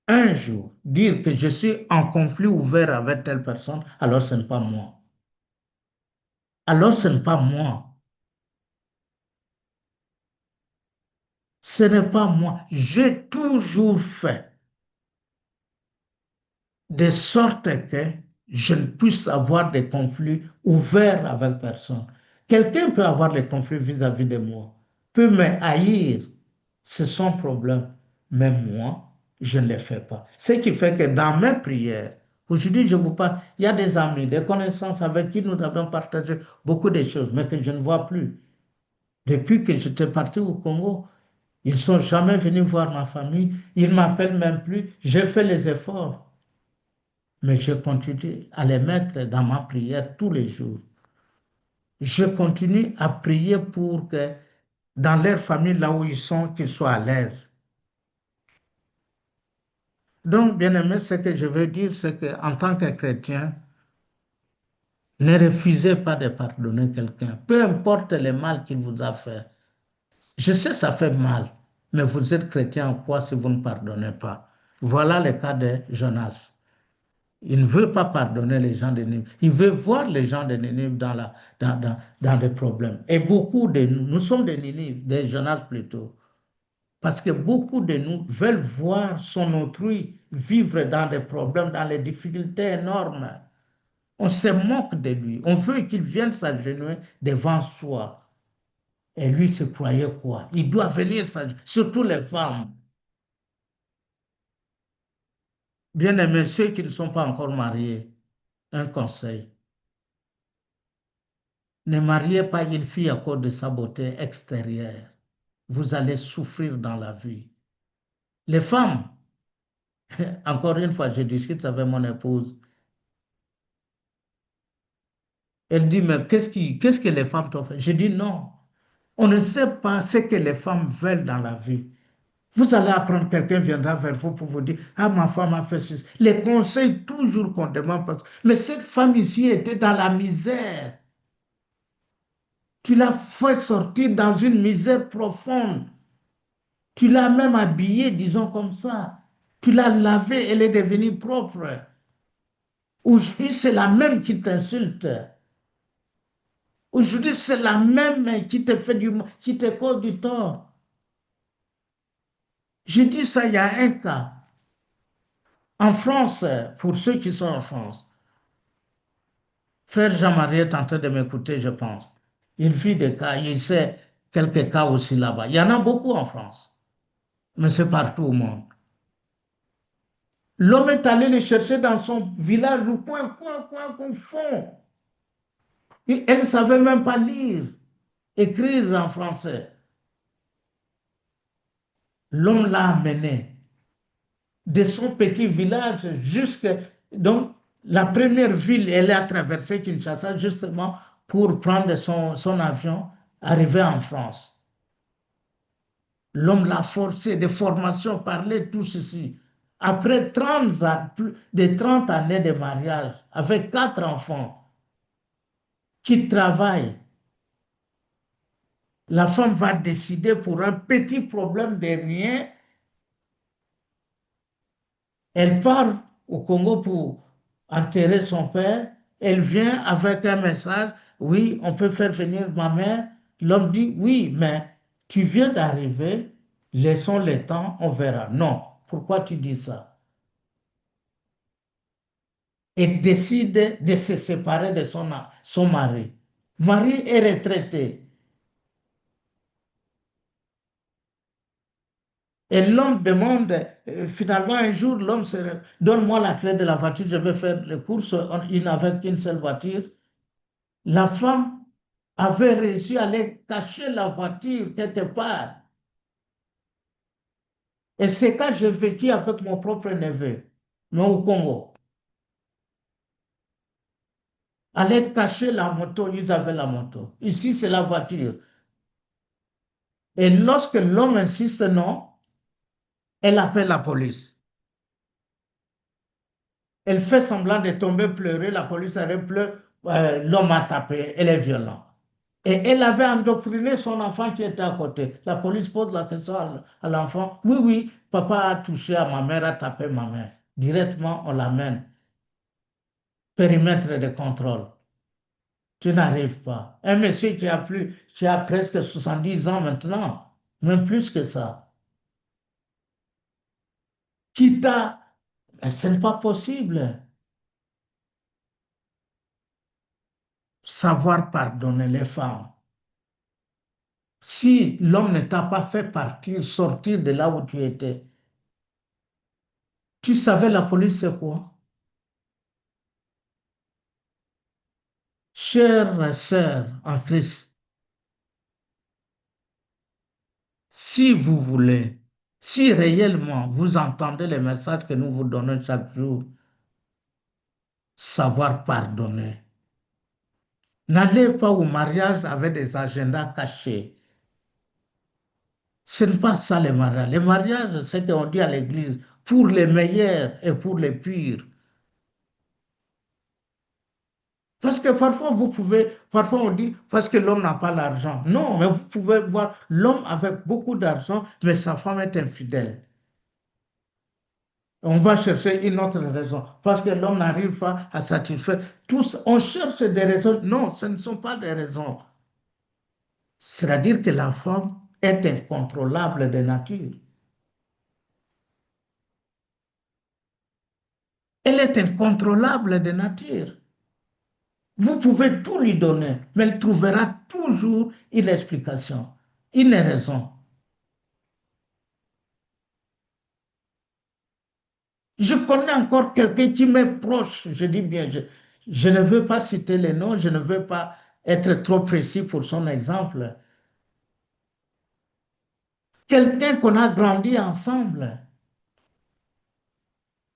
un jour, dire que je suis en conflit ouvert avec telle personne, alors ce n'est pas moi. Alors ce n'est pas moi. Ce n'est pas moi. J'ai toujours fait de sorte que je ne puisse avoir des conflits ouverts avec personne. Quelqu'un peut avoir des conflits vis-à-vis de moi, peut me haïr, c'est son problème. Mais moi, je ne le fais pas. Ce qui fait que dans mes prières, aujourd'hui, je vous parle, il y a des amis, des connaissances avec qui nous avons partagé beaucoup de choses, mais que je ne vois plus. Depuis que j'étais parti au Congo, ils ne sont jamais venus voir ma famille, ils ne m'appellent même plus. J'ai fait les efforts, mais je continue à les mettre dans ma prière tous les jours. Je continue à prier pour que dans leur famille, là où ils sont, qu'ils soient à l'aise. Donc, bien aimé, ce que je veux dire, c'est qu'en tant que chrétien, ne refusez pas de pardonner quelqu'un, peu importe le mal qu'il vous a fait. Je sais, ça fait mal, mais vous êtes chrétien en quoi si vous ne pardonnez pas? Voilà le cas de Jonas. Il ne veut pas pardonner les gens de Ninive. Il veut voir les gens de Ninive dans des problèmes. Et beaucoup de nous, nous sommes des Ninive, des Jonas plutôt. Parce que beaucoup de nous veulent voir son autrui vivre dans des problèmes, dans les difficultés énormes. On se moque de lui. On veut qu'il vienne s'agenouiller devant soi. Et lui se croyait quoi? Il doit venir s'agenouiller, surtout les femmes. Bien aimés, ceux qui ne sont pas encore mariés, un conseil. Ne mariez pas une fille à cause de sa beauté extérieure. Vous allez souffrir dans la vie. Les femmes, encore une fois, je discute avec mon épouse. Elle dit, mais qu'est-ce que les femmes t'ont fait? Je dis non. On ne sait pas ce que les femmes veulent dans la vie. Vous allez apprendre, quelqu'un viendra vers vous pour vous dire, ah, ma femme a fait ceci. Les conseils toujours qu'on demande. Mais cette femme ici était dans la misère. Tu l'as fait sortir dans une misère profonde. Tu l'as même habillée, disons comme ça. Tu l'as lavée, elle est devenue propre. Aujourd'hui, c'est la même qui t'insulte. Aujourd'hui, c'est la même qui te fait qui te cause du tort. Je dis ça, il y a un cas. En France, pour ceux qui sont en France, frère Jean-Marie est en train de m'écouter, je pense. Il vit des cas, il sait quelques cas aussi là-bas. Il y en a beaucoup en France, mais c'est partout au monde. L'homme est allé les chercher dans son village au coin, fond. Elle ne savait même pas lire, écrire en français. L'homme l'a amené de son petit village jusqu'à... Donc, la première ville, elle a traversé Kinshasa justement pour prendre son avion, arriver en France. L'homme l'a forcé, des formations, parler, tout ceci. Après 30 ans, plus de 30 années de mariage, avec 4 enfants, qui travaillent, la femme va décider pour un petit problème de rien, elle part au Congo pour enterrer son père, elle vient avec un message, oui, on peut faire venir ma mère. L'homme dit, oui, mais tu viens d'arriver, laissons le temps, on verra. Non, pourquoi tu dis ça? Et décide de se séparer de son mari. Mari est retraité. Et l'homme demande, finalement, un jour, l'homme se donne-moi la clé de la voiture, je vais faire les courses avec une seule voiture. La femme avait réussi à aller cacher la voiture quelque part. Et c'est quand j'ai vécu avec mon propre neveu, mais au Congo. Aller cacher la moto, ils avaient la moto. Ici, c'est la voiture. Et lorsque l'homme insiste non, elle appelle la police. Elle fait semblant de tomber pleurer, la police arrive, pleure, l'homme a tapé, elle est violente. Et elle avait endoctriné son enfant qui était à côté. La police pose la question à l'enfant. Oui, oui, papa a touché à ma mère, a tapé ma mère. Directement, on l'amène. Périmètre de contrôle. Tu n'arrives pas. Un monsieur qui a presque 70 ans maintenant, même plus que ça, qui t'a... Mais ce n'est pas possible. Savoir pardonner les femmes. Si l'homme ne t'a pas fait partir, sortir de là où tu étais, tu savais la police c'est quoi? Chères sœurs en Christ, si vous voulez, si réellement vous entendez les messages que nous vous donnons chaque jour, savoir pardonner. N'allez pas au mariage avec des agendas cachés. Ce n'est pas ça les mariages. Les mariages, c'est ce qu'on dit à l'église, pour les meilleurs et pour les pires. Parce que parfois, parfois on dit, parce que l'homme n'a pas l'argent. Non, mais vous pouvez voir l'homme avec beaucoup d'argent, mais sa femme est infidèle. On va chercher une autre raison, parce que l'homme n'arrive pas à satisfaire. Tous, on cherche des raisons. Non, ce ne sont pas des raisons. C'est-à-dire que la femme est incontrôlable de nature. Elle est incontrôlable de nature. Vous pouvez tout lui donner, mais elle trouvera toujours une explication, une raison. Je connais encore quelqu'un qui m'est proche, je dis bien, je ne veux pas citer les noms, je ne veux pas être trop précis pour son exemple. Quelqu'un qu'on a grandi ensemble,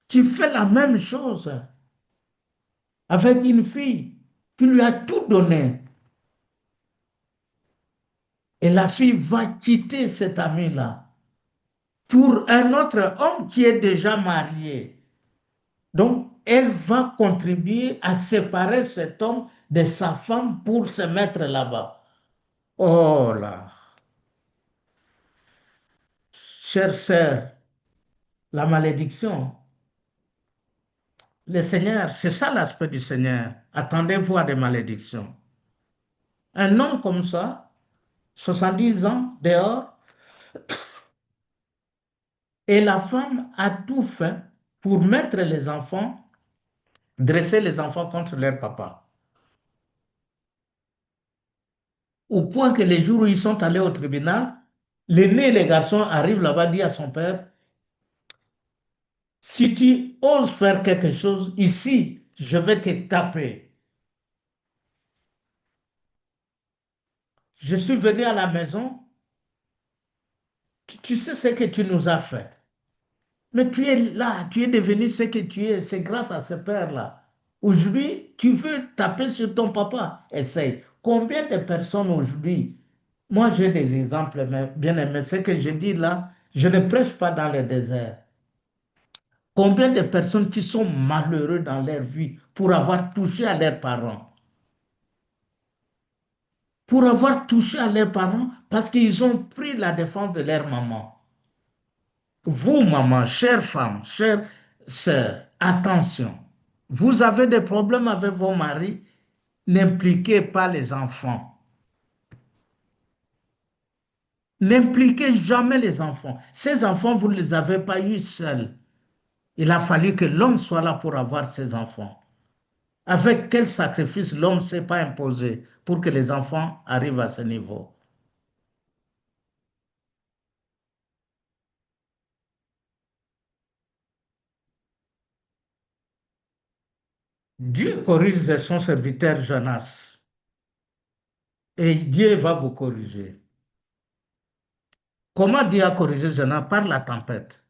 qui fait la même chose avec une fille, qui lui a tout donné. Et la fille va quitter cet ami-là pour un autre homme qui est déjà marié. Donc, elle va contribuer à séparer cet homme de sa femme pour se mettre là-bas. Oh là, chère sœur, la malédiction, le Seigneur, c'est ça l'aspect du Seigneur. Attendez-vous à des malédictions. Un homme comme ça, 70 ans dehors, et la femme a tout fait pour mettre les enfants, dresser les enfants contre leur papa. Au point que les jours où ils sont allés au tribunal, l'aîné, les garçons, arrivent là-bas, dit à son père, si tu oses faire quelque chose ici, je vais te taper. Je suis venu à la maison, tu sais ce que tu nous as fait. Mais tu es là, tu es devenu ce que tu es, c'est grâce à ce père-là. Aujourd'hui, tu veux taper sur ton papa, essaye. Combien de personnes aujourd'hui, moi j'ai des exemples, mais bien aimé, ce que je dis là, je ne prêche pas dans le désert. Combien de personnes qui sont malheureux dans leur vie pour avoir touché à leurs parents, pour avoir touché à leurs parents parce qu'ils ont pris la défense de leur maman. Vous, maman, chère femme, chère sœur, attention. Vous avez des problèmes avec vos maris, n'impliquez pas les enfants. N'impliquez jamais les enfants. Ces enfants, vous ne les avez pas eus seuls. Il a fallu que l'homme soit là pour avoir ces enfants. Avec quel sacrifice l'homme ne s'est pas imposé pour que les enfants arrivent à ce niveau. Dieu corrige son serviteur Jonas et Dieu va vous corriger. Comment Dieu a corrigé Jonas? Par la tempête.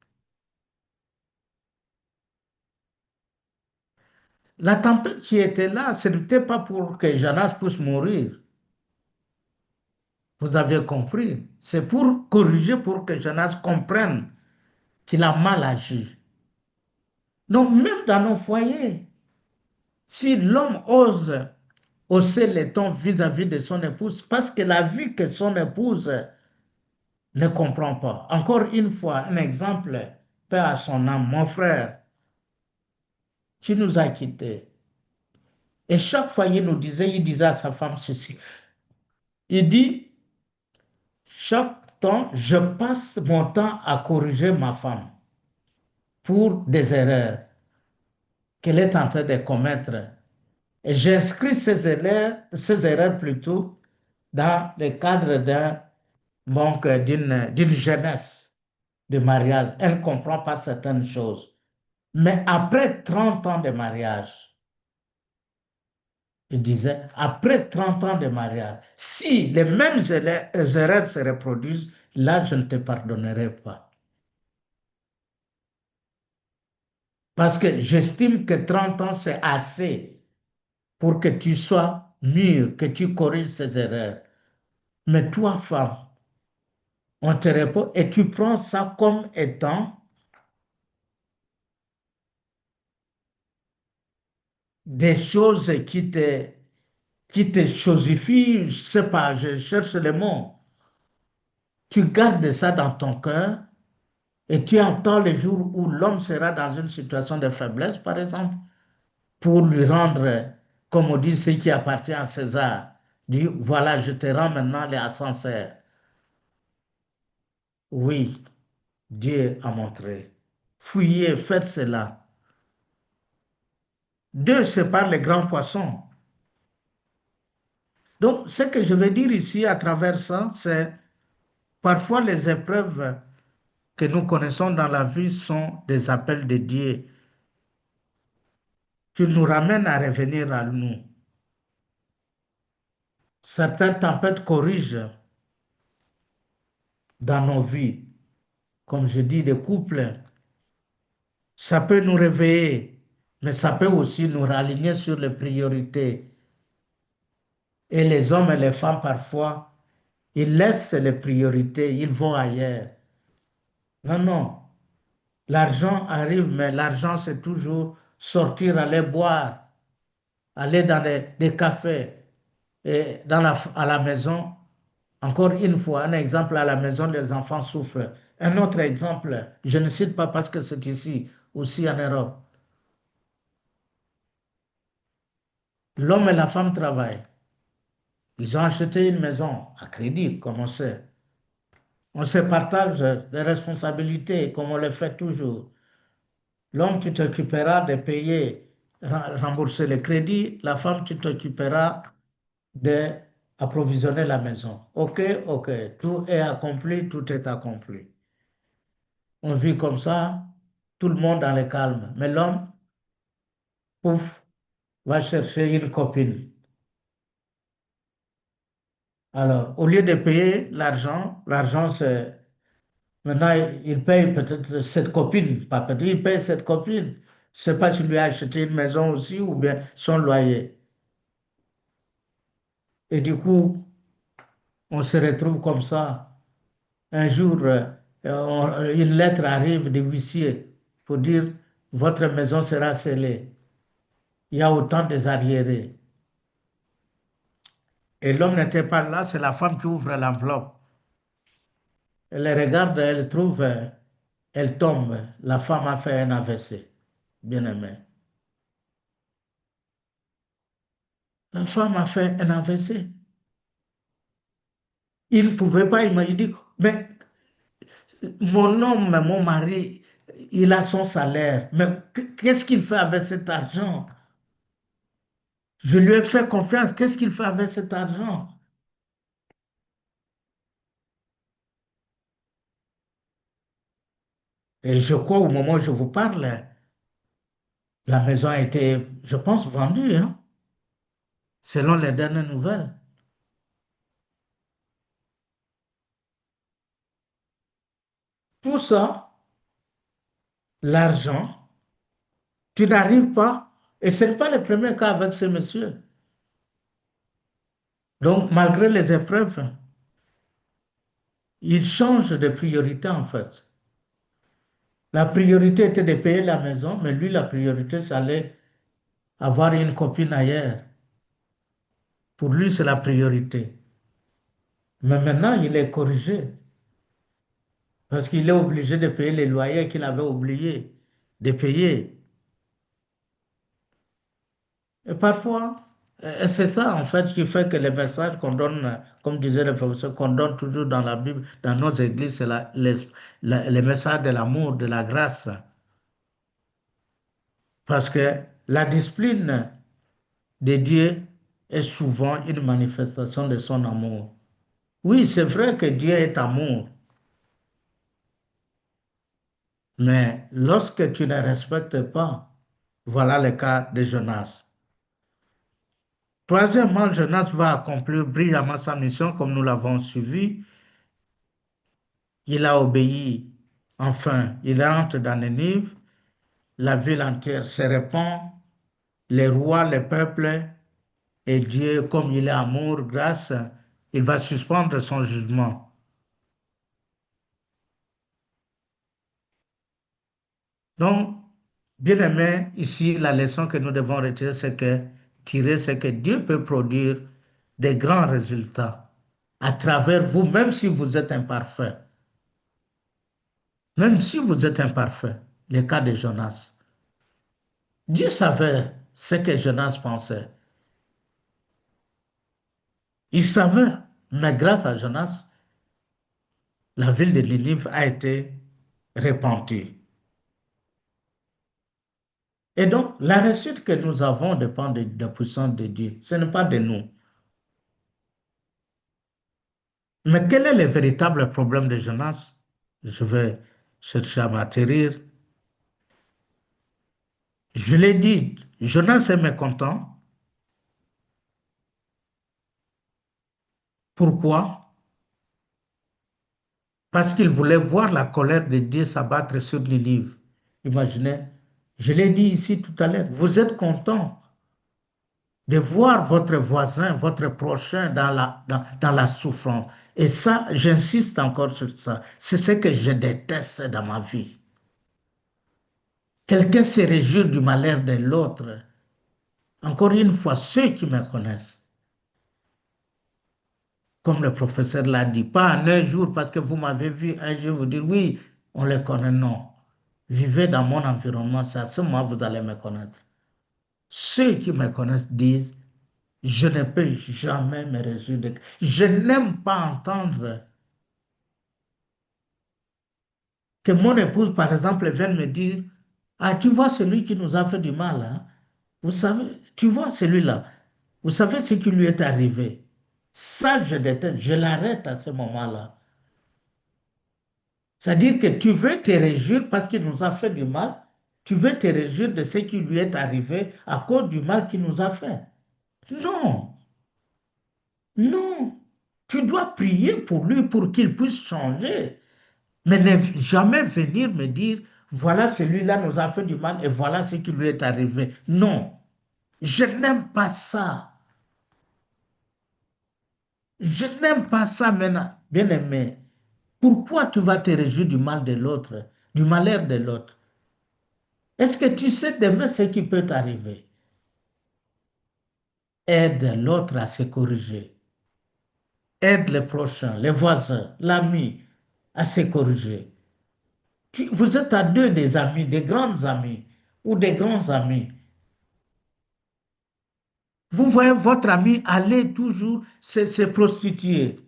La tempête qui était là, ce n'était pas pour que Jonas puisse mourir. Vous avez compris. C'est pour corriger, pour que Jonas comprenne qu'il a mal agi. Donc, même dans nos foyers, si l'homme ose hausser les tons vis-à-vis de son épouse, parce qu'il a vu que son épouse ne comprend pas. Encore une fois, un exemple, paix à son âme, mon frère, qui nous a quittés. Et chaque fois, il disait à sa femme ceci. Il dit, chaque temps, je passe mon temps à corriger ma femme pour des erreurs qu'elle est en train de commettre. Et j'inscris ces erreurs plutôt dans le cadre d'une jeunesse de mariage. Elle comprend pas certaines choses. Mais après 30 ans de mariage, il disait, après 30 ans de mariage, si les mêmes erreurs se reproduisent, là, je ne te pardonnerai pas. Parce que j'estime que 30 ans, c'est assez pour que tu sois mûr, que tu corriges ces erreurs. Mais toi, femme, on te répond et tu prends ça comme étant des choses qui te chosifient, je sais pas, je cherche le mot. Tu gardes ça dans ton cœur et tu attends le jour où l'homme sera dans une situation de faiblesse, par exemple, pour lui rendre, comme on dit, ce qui appartient à César. Dit, voilà, je te rends maintenant les ascenseurs. Oui, Dieu a montré. Fouillez, faites cela. Dieu sépare les grands poissons. Donc, ce que je veux dire ici à travers ça, c'est parfois les épreuves que nous connaissons dans la vie sont des appels de Dieu qui nous ramènent à revenir à nous. Certaines tempêtes corrigent dans nos vies, comme je dis, des couples. Ça peut nous réveiller, mais ça peut aussi nous raligner sur les priorités. Et les hommes et les femmes, parfois, ils laissent les priorités, ils vont ailleurs. Non, non. L'argent arrive, mais l'argent, c'est toujours sortir, aller boire, aller dans des cafés et à la maison. Encore une fois, un exemple, à la maison, les enfants souffrent. Un autre exemple, je ne cite pas parce que c'est ici, aussi en Europe. L'homme et la femme travaillent. Ils ont acheté une maison à crédit, comme on sait. On se partage les responsabilités, comme on le fait toujours. L'homme, tu t'occuperas de payer, rembourser les crédits. La femme, tu t'occuperas d'approvisionner la maison. OK, OK. Tout est accompli, tout est accompli. On vit comme ça, tout le monde dans le calme. Mais l'homme, pouf, va chercher une copine. Alors, au lieu de payer l'argent, c'est... Maintenant, il paye peut-être cette copine, pas peut-être, il paye cette copine. Je ne sais pas s'il lui a acheté une maison aussi ou bien son loyer. Et du coup, on se retrouve comme ça. Un jour, une lettre arrive de huissier pour dire votre maison sera scellée. Il y a autant des arriérés. Et l'homme n'était pas là, c'est la femme qui ouvre l'enveloppe. Elle regarde, elle trouve, elle tombe. La femme a fait un AVC, bien aimé. La femme a fait un AVC. Il ne pouvait pas imaginer. Il dit, mais mon homme, mon mari, il a son salaire. Mais qu'est-ce qu'il fait avec cet argent? Je lui ai fait confiance. Qu'est-ce qu'il fait avec cet argent? Et je crois au moment où je vous parle, la maison a été, je pense, vendue, hein, selon les dernières nouvelles. Tout ça, l'argent, tu n'arrives pas. Et ce n'est pas le premier cas avec ce monsieur. Donc, malgré les épreuves, il change de priorité en fait. La priorité était de payer la maison, mais lui, la priorité, c'est aller avoir une copine ailleurs. Pour lui, c'est la priorité. Mais maintenant, il est corrigé parce qu'il est obligé de payer les loyers qu'il avait oublié de payer. Et parfois, c'est ça en fait qui fait que les messages qu'on donne, comme disait le professeur, qu'on donne toujours dans la Bible, dans nos églises, c'est les messages de l'amour, de la grâce. Parce que la discipline de Dieu est souvent une manifestation de son amour. Oui, c'est vrai que Dieu est amour, mais lorsque tu ne respectes pas, voilà le cas de Jonas. Troisièmement, Jonas va accomplir brillamment sa mission comme nous l'avons suivi. Il a obéi. Enfin, il rentre dans Ninive. La ville entière se répand. Les rois, les peuples et Dieu, comme il est amour, grâce, il va suspendre son jugement. Donc, bien aimé, ici, la leçon que nous devons retirer, c'est que Dieu peut produire des grands résultats à travers vous, même si vous êtes imparfait. Même si vous êtes imparfait, le cas de Jonas. Dieu savait ce que Jonas pensait. Il savait, mais grâce à Jonas, la ville de Ninive a été répandue. Et donc, la réussite que nous avons dépend de la puissance de Dieu. Ce n'est pas de nous. Mais quel est le véritable problème de Jonas? Je vais chercher à m'atterrir. Je l'ai dit, Jonas est mécontent. Pourquoi? Parce qu'il voulait voir la colère de Dieu s'abattre sur Ninive. Imaginez, je l'ai dit ici tout à l'heure, vous êtes content de voir votre voisin, votre prochain dans la souffrance. Et ça, j'insiste encore sur ça. C'est ce que je déteste dans ma vie. Quelqu'un se réjouit du malheur de l'autre. Encore une fois, ceux qui me connaissent, comme le professeur l'a dit, pas en un jour parce que vous m'avez vu un jour vous dire oui, on les connaît, non. Vivez dans mon environnement, c'est à ce moment que vous allez me connaître. Ceux qui me connaissent disent, Je ne peux jamais me résoudre. Je n'aime pas entendre que mon épouse, par exemple, vienne me dire, ah, tu vois celui qui nous a fait du mal, hein? Vous savez, tu vois celui-là, vous savez ce qui lui est arrivé. Ça, je déteste, je l'arrête à ce moment-là. C'est-à-dire que tu veux te réjouir parce qu'il nous a fait du mal, tu veux te réjouir de ce qui lui est arrivé à cause du mal qu'il nous a fait. Non, non. Tu dois prier pour lui pour qu'il puisse changer. Mais ne jamais venir me dire, voilà, celui-là nous a fait du mal et voilà ce qui lui est arrivé. Non, je n'aime pas ça. Je n'aime pas ça maintenant. Bien aimé, pourquoi tu vas te réjouir du mal de l'autre, du malheur de l'autre? Est-ce que tu sais demain ce qui peut t'arriver? Aide l'autre à se corriger. Aide les prochains, les voisins, l'ami à se corriger. Vous êtes à deux des amis, des grands amis ou des grands amis. Vous voyez votre ami aller toujours se prostituer.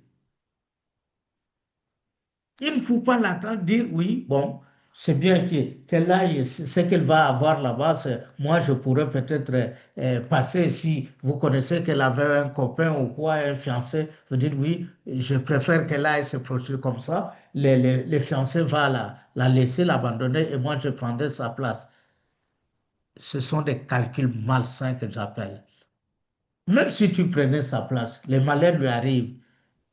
Il ne faut pas l'attendre dire oui, bon, c'est bien qu'elle aille, ce qu'elle va avoir là-bas, moi je pourrais peut-être passer si vous connaissez qu'elle avait un copain ou quoi, un fiancé, vous dites oui, je préfère qu'elle aille se prostituer comme ça, les fiancés vont la laisser, l'abandonner et moi je prendrai sa place. Ce sont des calculs malsains que j'appelle. Même si tu prenais sa place, les malheurs lui arrivent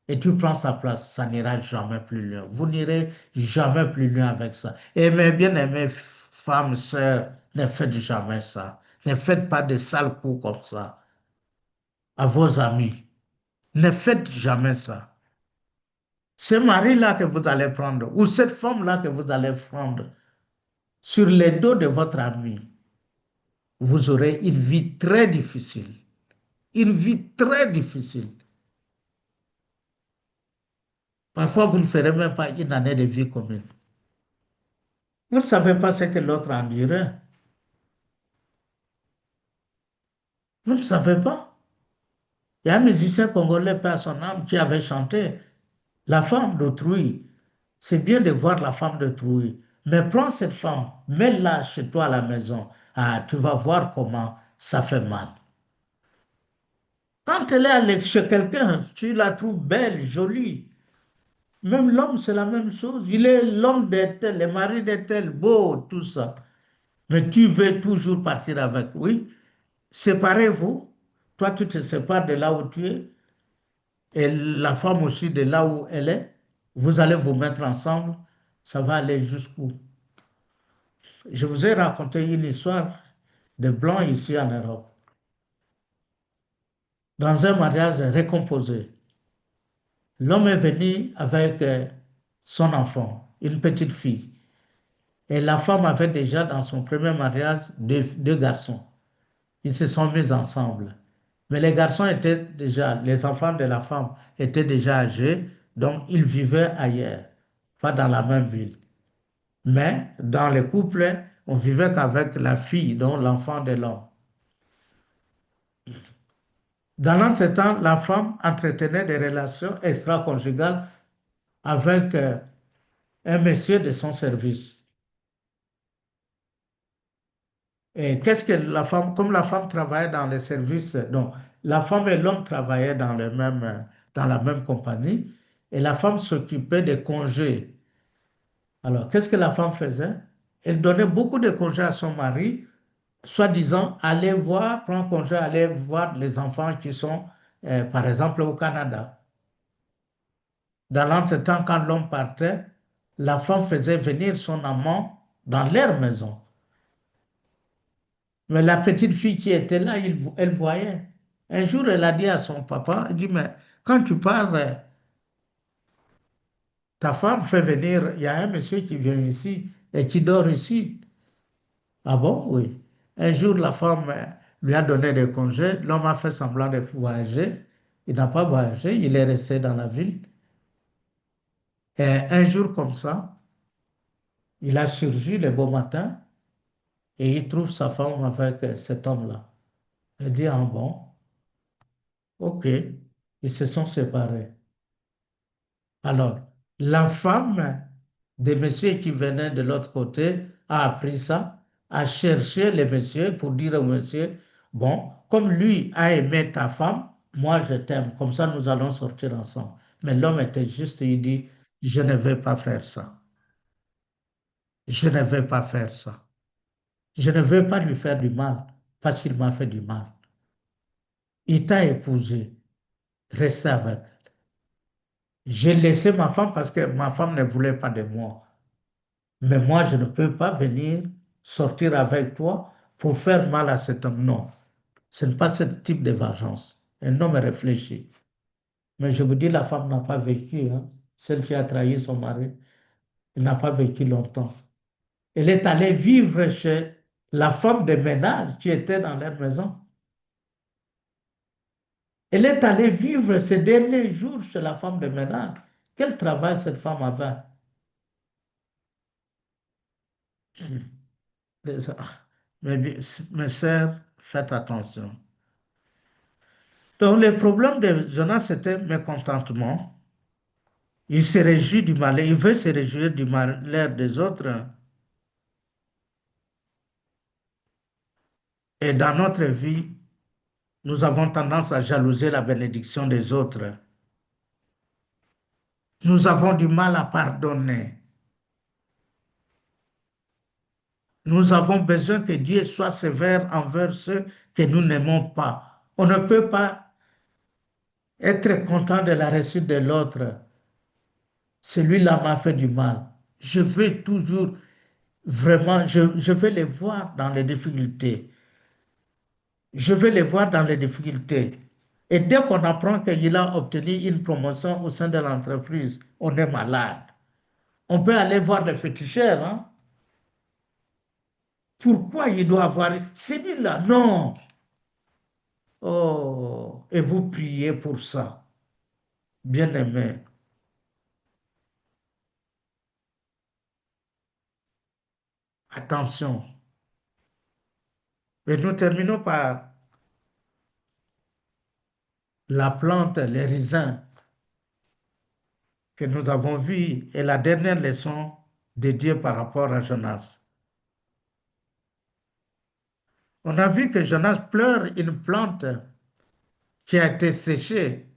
et tu prends sa place, ça n'ira jamais plus loin. Vous n'irez jamais plus loin avec ça. Et mes bien-aimées femmes, sœurs, ne faites jamais ça. Ne faites pas de sales coups comme ça à vos amis. Ne faites jamais ça. Ce mari-là que vous allez prendre, ou cette femme-là que vous allez prendre, sur les dos de votre ami, vous aurez une vie très difficile. Une vie très difficile. Parfois, vous ne ferez même pas une année de vie commune. Vous ne savez pas ce que l'autre endure. Vous ne savez pas. Il y a un musicien congolais, paix à son âme, qui avait chanté la femme d'autrui. C'est bien de voir la femme d'autrui. Mais prends cette femme, mets-la chez toi à la maison. Ah, tu vas voir comment ça fait mal. Quand elle est chez quelqu'un, tu la trouves belle, jolie. Même l'homme, c'est la même chose. Il est l'homme de tel, le mari de tel, beau, tout ça. Mais tu veux toujours partir avec. Oui, séparez-vous. Toi, tu te sépares de là où tu es et la femme aussi de là où elle est. Vous allez vous mettre ensemble. Ça va aller jusqu'où? Je vous ai raconté une histoire de blanc ici en Europe. Dans un mariage récomposé, l'homme est venu avec son enfant, une petite fille. Et la femme avait déjà dans son premier mariage deux garçons. Ils se sont mis ensemble. Mais les garçons étaient déjà, les enfants de la femme étaient déjà âgés, donc ils vivaient ailleurs, pas dans la même ville. Mais dans le couple, on vivait qu'avec la fille, donc l'enfant de l'homme. Dans l'entretemps, la femme entretenait des relations extra-conjugales avec un monsieur de son service. Et qu'est-ce que la femme, comme la femme travaillait dans les services, donc la femme et l'homme travaillaient dans dans la même compagnie, et la femme s'occupait des congés. Alors, qu'est-ce que la femme faisait? Elle donnait beaucoup de congés à son mari, soi-disant, aller voir, prendre congé, aller voir les enfants qui sont, par exemple, au Canada. Dans l'entretemps, quand l'homme partait, la femme faisait venir son amant dans leur maison. Mais la petite fille qui était là, elle voyait. Un jour, elle a dit à son papa, elle dit, mais quand tu pars, ta femme fait venir, il y a un monsieur qui vient ici et qui dort ici. Ah bon? Oui. Un jour, la femme lui a donné des congés, l'homme a fait semblant de voyager. Il n'a pas voyagé, il est resté dans la ville. Et un jour comme ça, il a surgi le beau matin et il trouve sa femme avec cet homme-là. Elle dit, ah bon? Ok, ils se sont séparés. Alors, la femme de monsieur qui venait de l'autre côté a appris ça, a cherché le monsieur pour dire au monsieur, bon, comme lui a aimé ta femme, moi je t'aime, comme ça nous allons sortir ensemble. Mais l'homme était juste, il dit, je ne vais pas faire ça. Je ne vais pas faire ça. Je ne veux pas lui faire du mal parce qu'il m'a fait du mal. Il t'a épousé, reste avec. J'ai laissé ma femme parce que ma femme ne voulait pas de moi. Mais moi, je ne peux pas venir sortir avec toi pour faire mal à cet homme. Non, ce n'est pas ce type de vengeance. Un homme réfléchit. Mais je vous dis, la femme n'a pas vécu, hein. Celle qui a trahi son mari, elle n'a pas vécu longtemps. Elle est allée vivre chez la femme de ménage qui était dans leur maison. Elle est allée vivre ces derniers jours chez la femme de ménage. Quel travail cette femme avait? Mes sœurs, faites attention. Donc, le problème de Jonas, c'était mécontentement. Il se réjouit du malheur, il veut se réjouir du malheur des autres. Et dans notre vie, nous avons tendance à jalouser la bénédiction des autres. Nous avons du mal à pardonner. Nous avons besoin que Dieu soit sévère envers ceux que nous n'aimons pas. On ne peut pas être content de la réussite de l'autre. Celui-là m'a fait du mal. Je veux toujours, vraiment, je veux les voir dans les difficultés. Je veux les voir dans les difficultés. Et dès qu'on apprend qu'il a obtenu une promotion au sein de l'entreprise, on est malade. On peut aller voir le féticheur, hein. Pourquoi il doit avoir celui-là? Non. Oh, et vous priez pour ça, bien-aimé. Attention. Et nous terminons par la plante, les raisins que nous avons vus et la dernière leçon de Dieu par rapport à Jonas. On a vu que Jonas pleure une plante qui a été séchée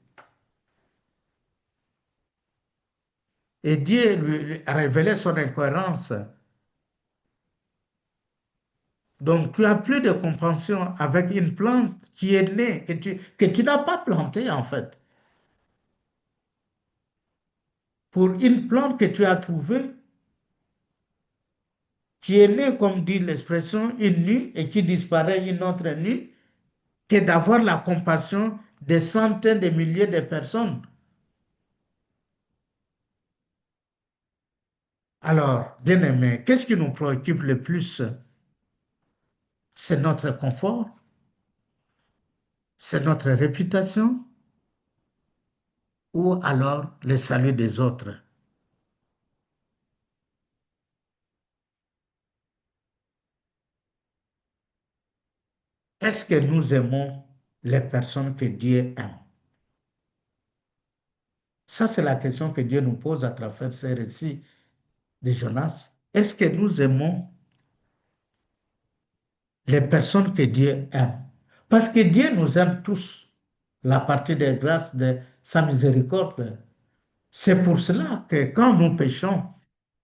et Dieu lui a révélé son incohérence. Donc tu as plus de compassion avec une plante qui est née, que tu n'as pas plantée en fait. Pour une plante que tu as trouvée, qui est née, comme dit l'expression, une nue et qui disparaît une autre nue, que d'avoir la compassion des centaines de milliers de personnes. Alors, bien-aimés, qu'est-ce qui nous préoccupe le plus? C'est notre confort, c'est notre réputation ou alors le salut des autres. Est-ce que nous aimons les personnes que Dieu aime? Ça, c'est la question que Dieu nous pose à travers ces récits de Jonas. Est-ce que nous aimons les personnes que Dieu aime? Parce que Dieu nous aime tous, la partie des grâces de sa miséricorde. C'est pour cela que quand nous péchons,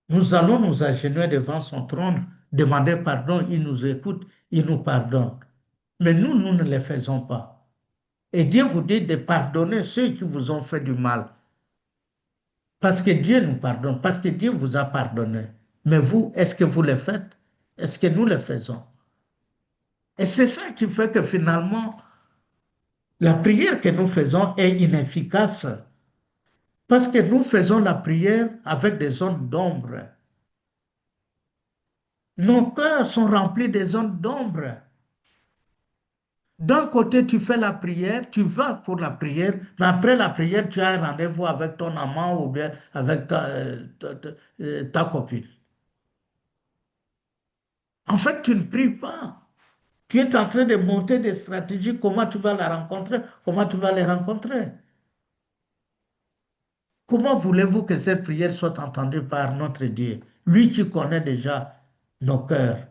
nous allons nous agenouiller devant son trône, demander pardon, il nous écoute, il nous pardonne. Mais nous ne le faisons pas. Et Dieu vous dit de pardonner ceux qui vous ont fait du mal. Parce que Dieu nous pardonne, parce que Dieu vous a pardonné. Mais vous, est-ce que vous le faites? Est-ce que nous le faisons? Et c'est ça qui fait que finalement, la prière que nous faisons est inefficace. Parce que nous faisons la prière avec des zones d'ombre. Nos cœurs sont remplis des zones d'ombre. D'un côté, tu fais la prière, tu vas pour la prière, mais après la prière, tu as un rendez-vous avec ton amant ou bien avec ta copine. En fait, tu ne pries pas. Tu es en train de monter des stratégies, comment tu vas la rencontrer, comment tu vas les rencontrer. Comment voulez-vous que cette prière soit entendue par notre Dieu, lui qui connaît déjà nos cœurs?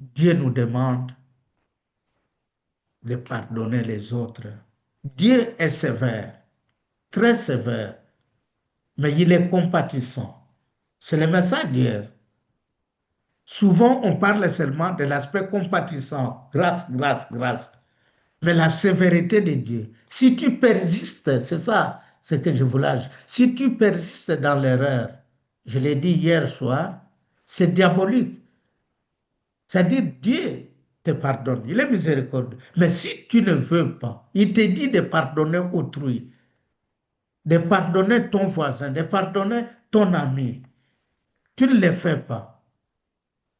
Dieu nous demande de pardonner les autres. Dieu est sévère, très sévère, mais il est compatissant. C'est le message d'hier. Souvent, on parle seulement de l'aspect compatissant, grâce, grâce, grâce. Mais la sévérité de Dieu, si tu persistes, c'est ça ce que je voulais ajouter. Si tu persistes dans l'erreur, je l'ai dit hier soir, c'est diabolique. C'est-à-dire Dieu te pardonne, il est miséricordieux. Mais si tu ne veux pas, il te dit de pardonner autrui, de pardonner ton voisin, de pardonner ton ami. Tu ne le fais pas.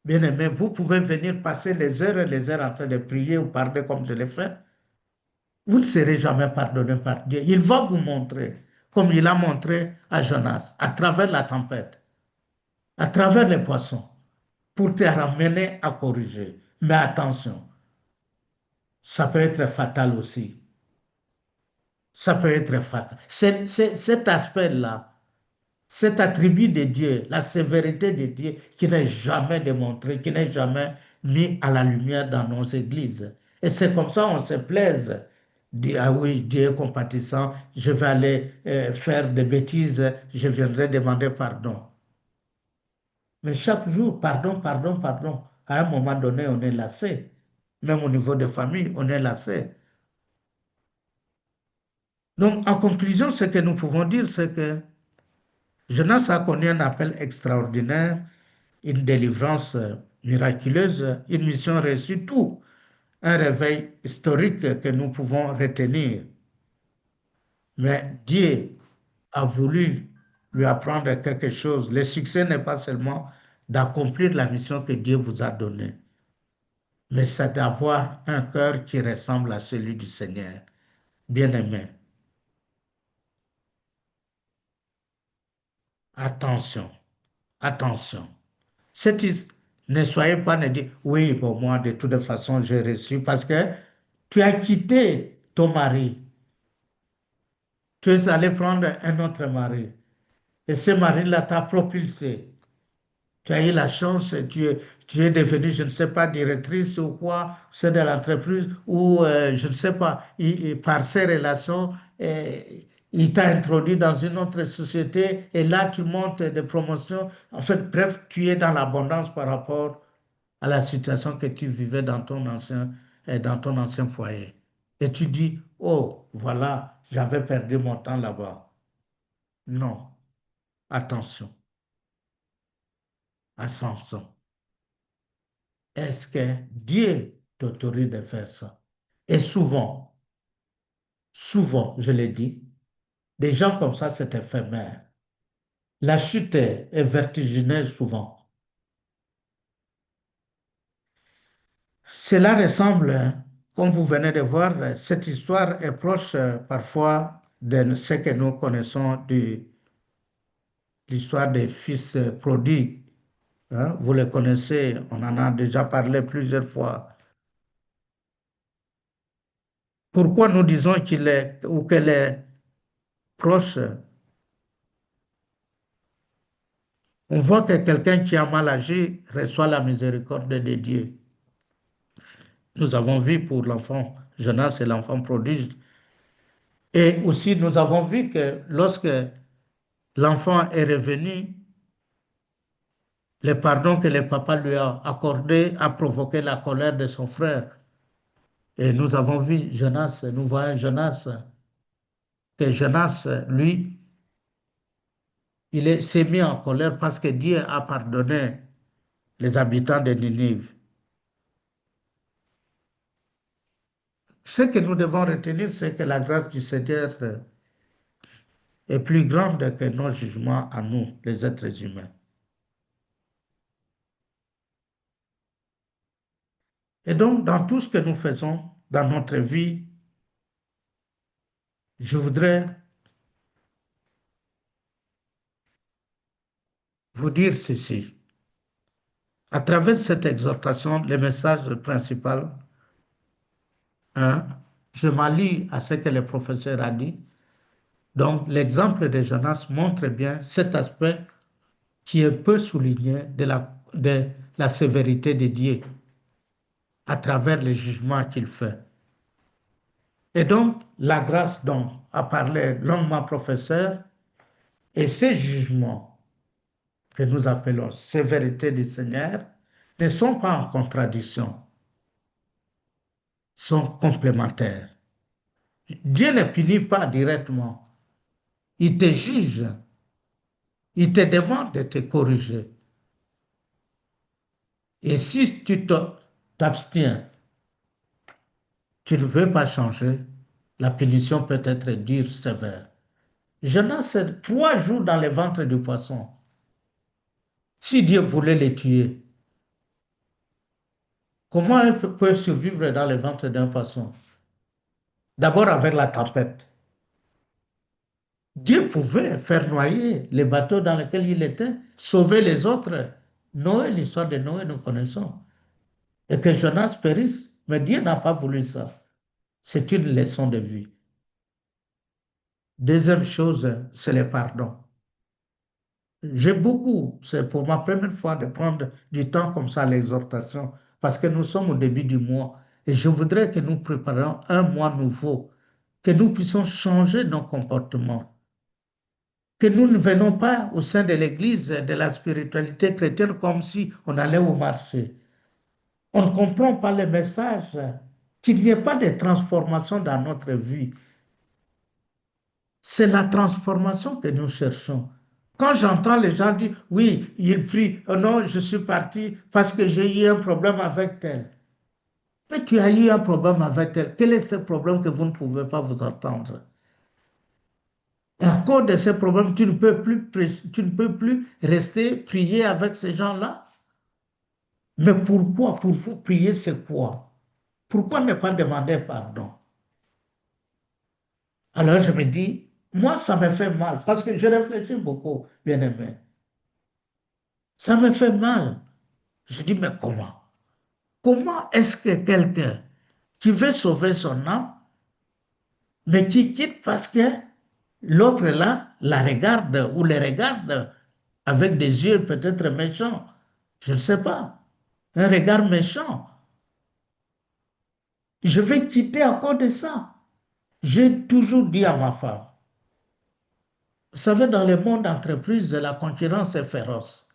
Bien aimé, vous pouvez venir passer les heures et les heures en train de prier ou parler comme je l'ai fait. Vous ne serez jamais pardonné par Dieu. Il va vous montrer, comme il a montré à Jonas, à travers la tempête, à travers les poissons, pour te ramener à corriger. Mais attention, ça peut être fatal aussi. Ça peut être fatal. Cet aspect-là, cet attribut de Dieu, la sévérité de Dieu qui n'est jamais démontré, qui n'est jamais mis à la lumière dans nos églises. Et c'est comme ça on se plaise. Dit, ah oui, Dieu est compatissant, je vais aller faire des bêtises, je viendrai demander pardon. Mais chaque jour, pardon, pardon, pardon. À un moment donné, on est lassé. Même au niveau de famille, on est lassé. Donc, en conclusion, ce que nous pouvons dire, c'est que Jonas a connu un appel extraordinaire, une délivrance miraculeuse, une mission réussie, tout un réveil historique que nous pouvons retenir. Mais Dieu a voulu lui apprendre quelque chose. Le succès n'est pas seulement d'accomplir la mission que Dieu vous a donnée, mais c'est d'avoir un cœur qui ressemble à celui du Seigneur. Bien-aimé, attention, attention. Ne soyez pas ne dire, oui, bon, moi, de toute façon, j'ai reçu parce que tu as quitté ton mari. Tu es allé prendre un autre mari. Et ce mari-là t'a propulsé. Tu as eu la chance, tu es devenue, je ne sais pas, directrice ou quoi, c'est de l'entreprise, ou je ne sais pas, par ces relations, il t'a introduit dans une autre société et là tu montes des promotions. En fait, bref, tu es dans l'abondance par rapport à la situation que tu vivais dans ton ancien foyer. Et tu dis, oh, voilà, j'avais perdu mon temps là-bas. Non, attention, à Samson. Est-ce que Dieu t'autorise de faire ça? Et souvent, souvent, je l'ai dit, des gens comme ça, c'est éphémère. La chute est vertigineuse souvent. Cela ressemble, hein, comme vous venez de voir, cette histoire est proche parfois de ce que nous connaissons de l'histoire des fils prodigues. Hein. Vous le connaissez, on en a déjà parlé plusieurs fois. Pourquoi nous disons qu'il est ou qu'elle est proche? On voit que quelqu'un qui a mal agi reçoit la miséricorde de Dieu. Nous avons vu pour l'enfant Jonas et l'enfant prodige. Et aussi, nous avons vu que lorsque l'enfant est revenu, le pardon que le papa lui a accordé a provoqué la colère de son frère. Et nous avons vu Jonas, nous voyons Jonas, que Jonas, lui, s'est mis en colère parce que Dieu a pardonné les habitants de Ninive. Ce que nous devons retenir, c'est que la grâce du Seigneur est plus grande que nos jugements à nous, les êtres humains. Et donc, dans tout ce que nous faisons dans notre vie, je voudrais vous dire ceci. À travers cette exhortation, le message principal, hein, je m'allie à ce que le professeur a dit. Donc, l'exemple de Jonas montre bien cet aspect qui est peu souligné de la sévérité de Dieu à travers les jugements qu'il fait. Et donc, la grâce dont a parlé longuement professeur et ces jugements que nous appelons sévérité du Seigneur ne sont pas en contradiction, sont complémentaires. Dieu ne punit pas directement, il te juge, il te demande de te corriger. Et si tu t'abstiens, tu ne veux pas changer, la punition peut être dure, sévère. Jonas, c'est 3 jours dans le ventre du poisson. Si Dieu voulait les tuer, comment ils peuvent survivre dans le ventre d'un poisson? D'abord avec la tempête. Dieu pouvait faire noyer les bateaux dans lesquels il était, sauver les autres. Noé, l'histoire de Noé, nous connaissons. Et que Jonas périsse. Mais Dieu n'a pas voulu ça. C'est une leçon de vie. Deuxième chose, c'est le pardon. J'ai beaucoup, c'est pour ma première fois de prendre du temps comme ça à l'exhortation, parce que nous sommes au début du mois et je voudrais que nous préparions un mois nouveau, que nous puissions changer nos comportements, que nous ne venons pas au sein de l'Église, de la spiritualité chrétienne comme si on allait au marché. On ne comprend pas le message, qu'il n'y ait pas de transformation dans notre vie. C'est la transformation que nous cherchons. Quand j'entends les gens dire, oui, il prie, oh non, je suis parti parce que j'ai eu un problème avec tel. Mais tu as eu un problème avec tel. Quel est ce problème que vous ne pouvez pas vous entendre? Et à cause de ces problèmes, tu ne peux plus rester prier avec ces gens-là. Mais pourquoi? Pour vous prier, c'est quoi? Pourquoi ne pas demander pardon? Alors je me dis, moi, ça me fait mal parce que je réfléchis beaucoup, bien aimé. Ça me fait mal. Je dis, mais comment? Comment est-ce que quelqu'un qui veut sauver son âme, mais qui quitte parce que l'autre là la regarde ou les regarde avec des yeux peut-être méchants, je ne sais pas, un regard méchant. Je vais quitter à cause de ça. J'ai toujours dit à ma femme, vous savez, dans le monde d'entreprise, la concurrence est féroce.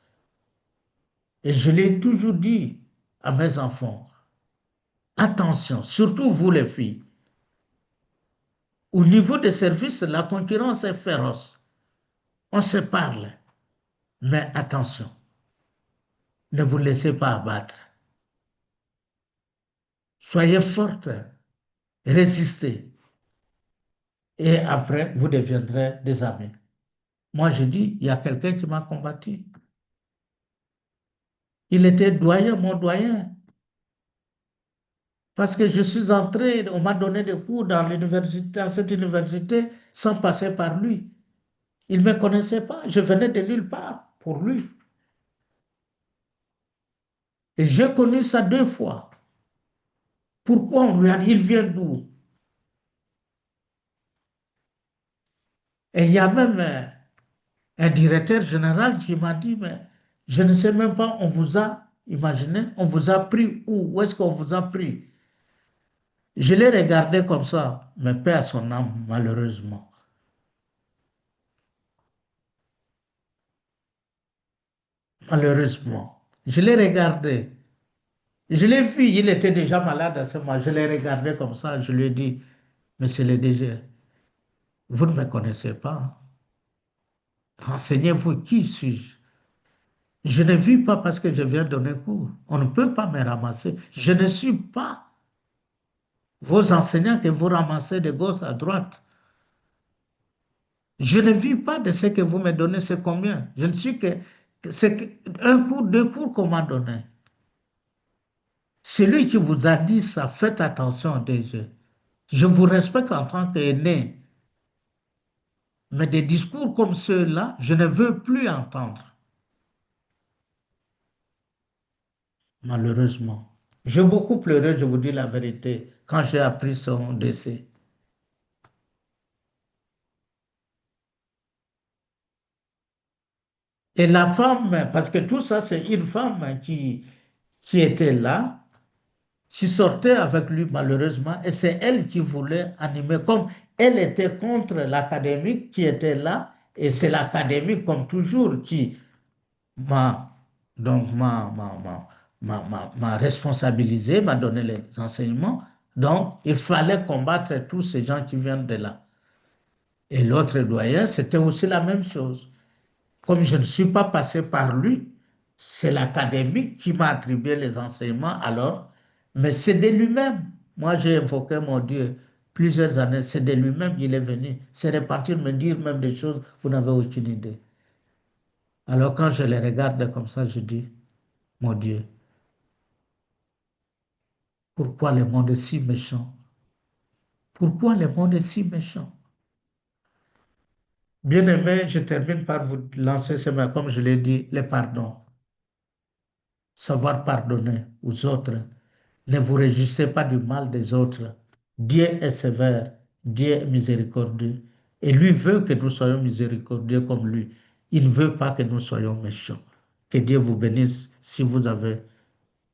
Et je l'ai toujours dit à mes enfants, attention, surtout vous les filles, au niveau des services, la concurrence est féroce. On se parle, mais attention, ne vous laissez pas abattre. Soyez forte, résistez, et après, vous deviendrez des amis. Moi, je dis, il y a quelqu'un qui m'a combattu. Il était doyen, mon doyen, parce que je suis entré, on m'a donné des cours dans l'université, à cette université, sans passer par lui. Il ne me connaissait pas, je venais de nulle part pour lui. Et j'ai connu ça 2 fois. Pourquoi on lui a dit, il vient d'où? Et il y a même un directeur général qui m'a dit, mais je ne sais même pas, on vous a, imaginé, on vous a pris où? Où est-ce qu'on vous a pris? Je l'ai regardé comme ça, mais paix à son âme, malheureusement. Malheureusement. Je l'ai regardé. Je l'ai vu, il était déjà malade à ce moment. Je l'ai regardé comme ça, je lui ai dit, Monsieur le DG, vous ne me connaissez pas. Renseignez-vous, qui suis-je? Je ne vis pas parce que je viens donner cours. On ne peut pas me ramasser. Je ne suis pas vos enseignants que vous ramassez de gauche à droite. Je ne vis pas de ce que vous me donnez, c'est combien? Je ne suis que c'est un cours, 2 cours qu'on m'a donné. Celui qui vous a dit ça, faites attention déjà. Je vous respecte en tant qu'aîné, mais des discours comme ceux-là, je ne veux plus entendre. malheureusement. J'ai beaucoup pleuré, je vous dis la vérité, quand j'ai appris son décès. Et la femme, parce que tout ça, c'est une femme qui était là, qui sortait avec lui malheureusement, et c'est elle qui voulait animer, comme elle était contre l'académique qui était là, et c'est l'académique, comme toujours, qui m'a donc m'a responsabilisé, m'a donné les enseignements. Donc, il fallait combattre tous ces gens qui viennent de là. Et l'autre doyen, c'était aussi la même chose. Comme je ne suis pas passé par lui, c'est l'académique qui m'a attribué les enseignements alors, mais c'est de lui-même. Moi, j'ai invoqué mon Dieu plusieurs années, c'est de lui-même qu'il est venu se repentir, me dire même des choses, vous n'avez aucune idée. Alors quand je les regarde comme ça, je dis, mon Dieu, pourquoi le monde est si méchant? Pourquoi le monde est si méchant? Bien aimé, je termine par vous lancer ce matin, comme je l'ai dit, le pardon. Savoir pardonner aux autres. Ne vous réjouissez pas du mal des autres. Dieu est sévère, Dieu est miséricordieux. Et lui veut que nous soyons miséricordieux comme lui. Il ne veut pas que nous soyons méchants. Que Dieu vous bénisse si vous avez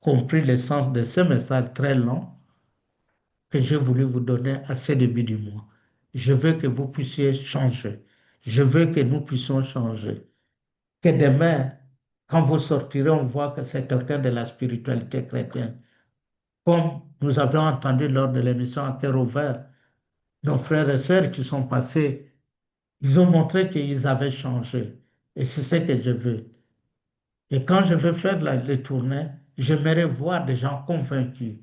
compris le sens de ce message très long que j'ai voulu vous donner à ce début du mois. Je veux que vous puissiez changer. Je veux que nous puissions changer. Que demain, quand vous sortirez, on voit que c'est quelqu'un de la spiritualité chrétienne. Comme nous avions entendu lors de l'émission à cœur ouvert, nos frères et sœurs qui sont passés, ils ont montré qu'ils avaient changé. Et c'est ce que je veux. Et quand je vais faire les tournées, j'aimerais voir des gens convaincus,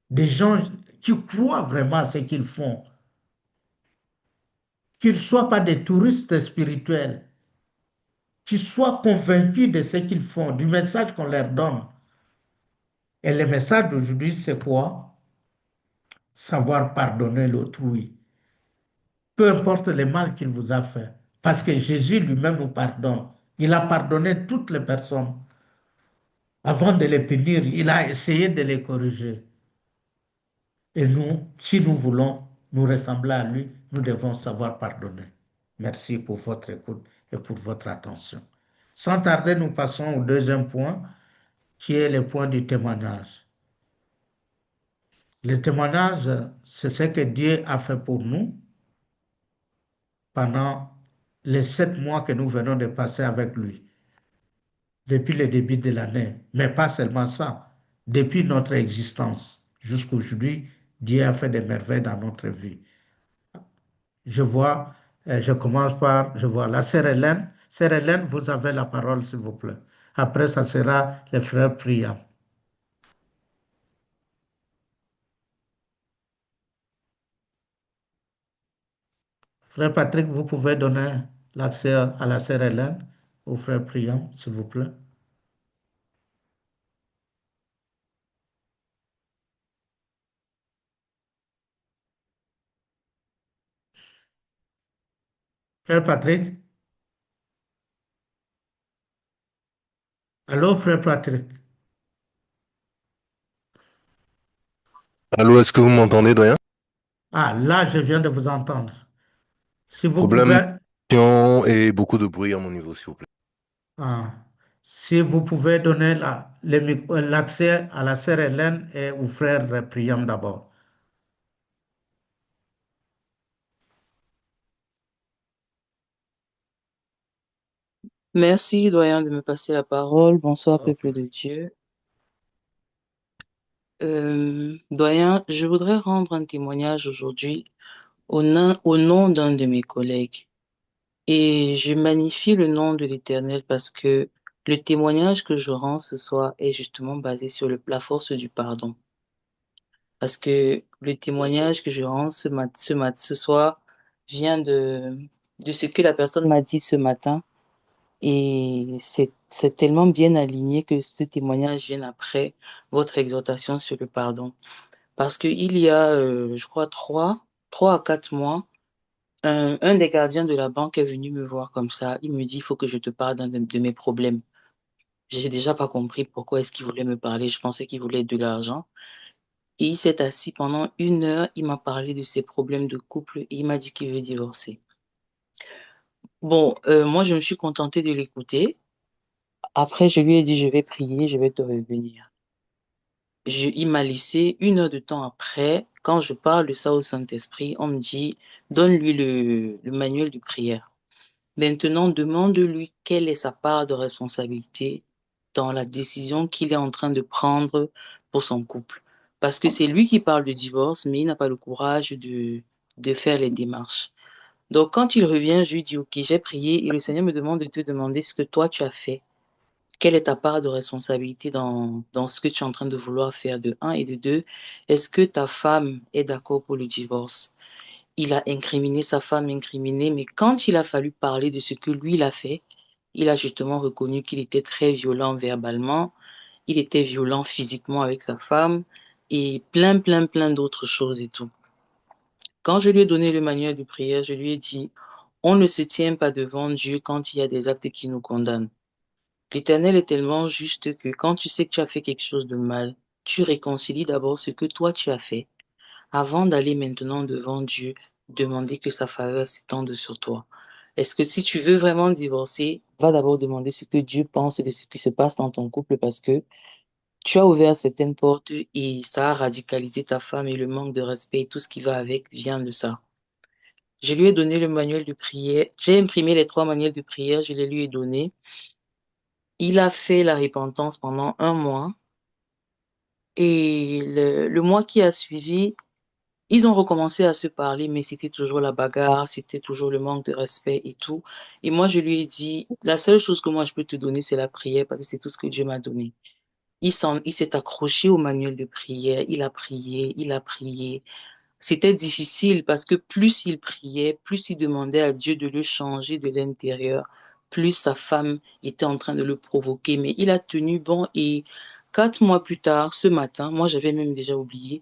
des gens qui croient vraiment à ce qu'ils font, qu'ils ne soient pas des touristes spirituels, qu'ils soient convaincus de ce qu'ils font, du message qu'on leur donne. Et le message d'aujourd'hui, c'est quoi? Savoir pardonner l'autrui, peu importe le mal qu'il vous a fait. Parce que Jésus lui-même nous pardonne. Il a pardonné toutes les personnes. Avant de les punir, il a essayé de les corriger. Et nous, si nous voulons nous ressembler à lui, nous devons savoir pardonner. Merci pour votre écoute et pour votre attention. Sans tarder, nous passons au deuxième point, qui est le point du témoignage. Le témoignage, c'est ce que Dieu a fait pour nous pendant les 7 mois que nous venons de passer avec lui, depuis le début de l'année. Mais pas seulement ça, depuis notre existence jusqu'à aujourd'hui, Dieu a fait des merveilles dans notre vie. Je vois, je commence par, je vois la sœur Hélène. Sœur Hélène, vous avez la parole, s'il vous plaît. Après, ça sera le frère Priam. Frère Patrick, vous pouvez donner l'accès à la sœur Hélène, au frère Priam, s'il vous plaît. Frère Patrick, allô, frère Patrick. Allô, est-ce que vous m'entendez, doyen? Ah, là, je viens de vous entendre. Si vous Problème pouvez, et beaucoup de bruit à mon niveau, s'il vous plaît. ah, si vous pouvez donner l'accès à la sœur Hélène et au frère Priam d'abord. Merci, doyen, de me passer la parole. Bonsoir, Ok. peuple de Dieu. Doyen, je voudrais rendre un témoignage aujourd'hui au nom d'un de mes collègues. Et je magnifie le nom de l'Éternel parce que le témoignage que je rends ce soir est justement basé sur la force du pardon. Parce que le témoignage que je rends ce soir vient de ce que la personne m'a dit ce matin. Et c'est tellement bien aligné que ce témoignage vienne après votre exhortation sur le pardon. Parce qu'il y a, je crois, 3 à 4 mois, un des gardiens de la banque est venu me voir comme ça. Il me dit, il faut que je te parle d'un de mes problèmes. J'ai déjà pas compris pourquoi est-ce qu'il voulait me parler. Je pensais qu'il voulait de l'argent. Et il s'est assis pendant 1 heure. Il m'a parlé de ses problèmes de couple et il m'a dit qu'il veut divorcer. Bon, moi, je me suis contentée de l'écouter. Après, je lui ai dit, je vais prier, je vais te revenir. Il m'a laissé 1 heure de temps après. Quand je parle de ça au Saint-Esprit, on me dit, donne-lui le manuel de prière. Maintenant, demande-lui quelle est sa part de responsabilité dans la décision qu'il est en train de prendre pour son couple. Parce que c'est lui qui parle de divorce, mais il n'a pas le courage de faire les démarches. Donc, quand il revient, je lui dis, OK, j'ai prié et le Seigneur me demande de te demander ce que toi tu as fait. Quelle est ta part de responsabilité dans ce que tu es en train de vouloir faire de un et de deux? Est-ce que ta femme est d'accord pour le divorce? Il a incriminé sa femme, incriminé, mais quand il a fallu parler de ce que lui, il a fait, il a justement reconnu qu'il était très violent verbalement, il était violent physiquement avec sa femme et plein, plein, plein d'autres choses et tout. Quand je lui ai donné le manuel de prière, je lui ai dit, on ne se tient pas devant Dieu quand il y a des actes qui nous condamnent. L'Éternel est tellement juste que quand tu sais que tu as fait quelque chose de mal, tu réconcilies d'abord ce que toi tu as fait avant d'aller maintenant devant Dieu, demander que sa faveur s'étende sur toi. Est-ce que si tu veux vraiment divorcer, va d'abord demander ce que Dieu pense de ce qui se passe dans ton couple parce que tu as ouvert certaines portes et ça a radicalisé ta femme et le manque de respect et tout ce qui va avec vient de ça. Je lui ai donné le manuel de prière. J'ai imprimé les 3 manuels de prière, je les lui ai donnés. Il a fait la repentance pendant 1 mois et le mois qui a suivi, ils ont recommencé à se parler, mais c'était toujours la bagarre, c'était toujours le manque de respect et tout. Et moi, je lui ai dit, la seule chose que moi je peux te donner, c'est la prière, parce que c'est tout ce que Dieu m'a donné. Il s'est accroché au manuel de prière, il a prié, il a prié. C'était difficile parce que plus il priait, plus il demandait à Dieu de le changer de l'intérieur, plus sa femme était en train de le provoquer. Mais il a tenu bon et 4 mois plus tard, ce matin, moi j'avais même déjà oublié.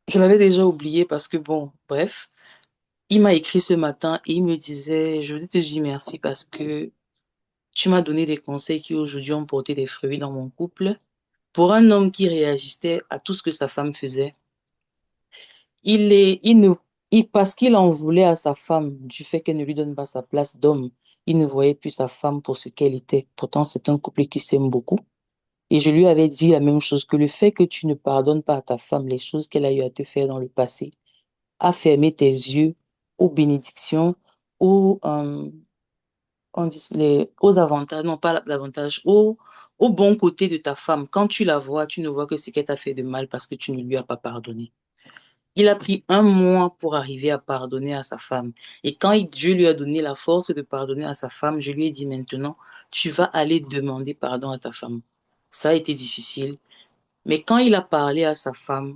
Je l'avais déjà oublié parce que bon, bref, il m'a écrit ce matin et il me disait, je voudrais te dire merci parce que tu m'as donné des conseils qui aujourd'hui ont porté des fruits dans mon couple. Pour un homme qui réagissait à tout ce que sa femme faisait, il ne, parce qu'il en voulait à sa femme du fait qu'elle ne lui donne pas sa place d'homme, il ne voyait plus sa femme pour ce qu'elle était. Pourtant, c'est un couple qui s'aime beaucoup. Et je lui avais dit la même chose, que le fait que tu ne pardonnes pas à ta femme les choses qu'elle a eu à te faire dans le passé, a fermé tes yeux aux bénédictions, aux, aux avantages, non pas l'avantage, au bon côté de ta femme. Quand tu la vois, tu ne vois que ce qu'elle t'a fait de mal parce que tu ne lui as pas pardonné. Il a pris 1 mois pour arriver à pardonner à sa femme. Et quand Dieu lui a donné la force de pardonner à sa femme, je lui ai dit maintenant, tu vas aller demander pardon à ta femme. Ça a été difficile. Mais quand il a parlé à sa femme,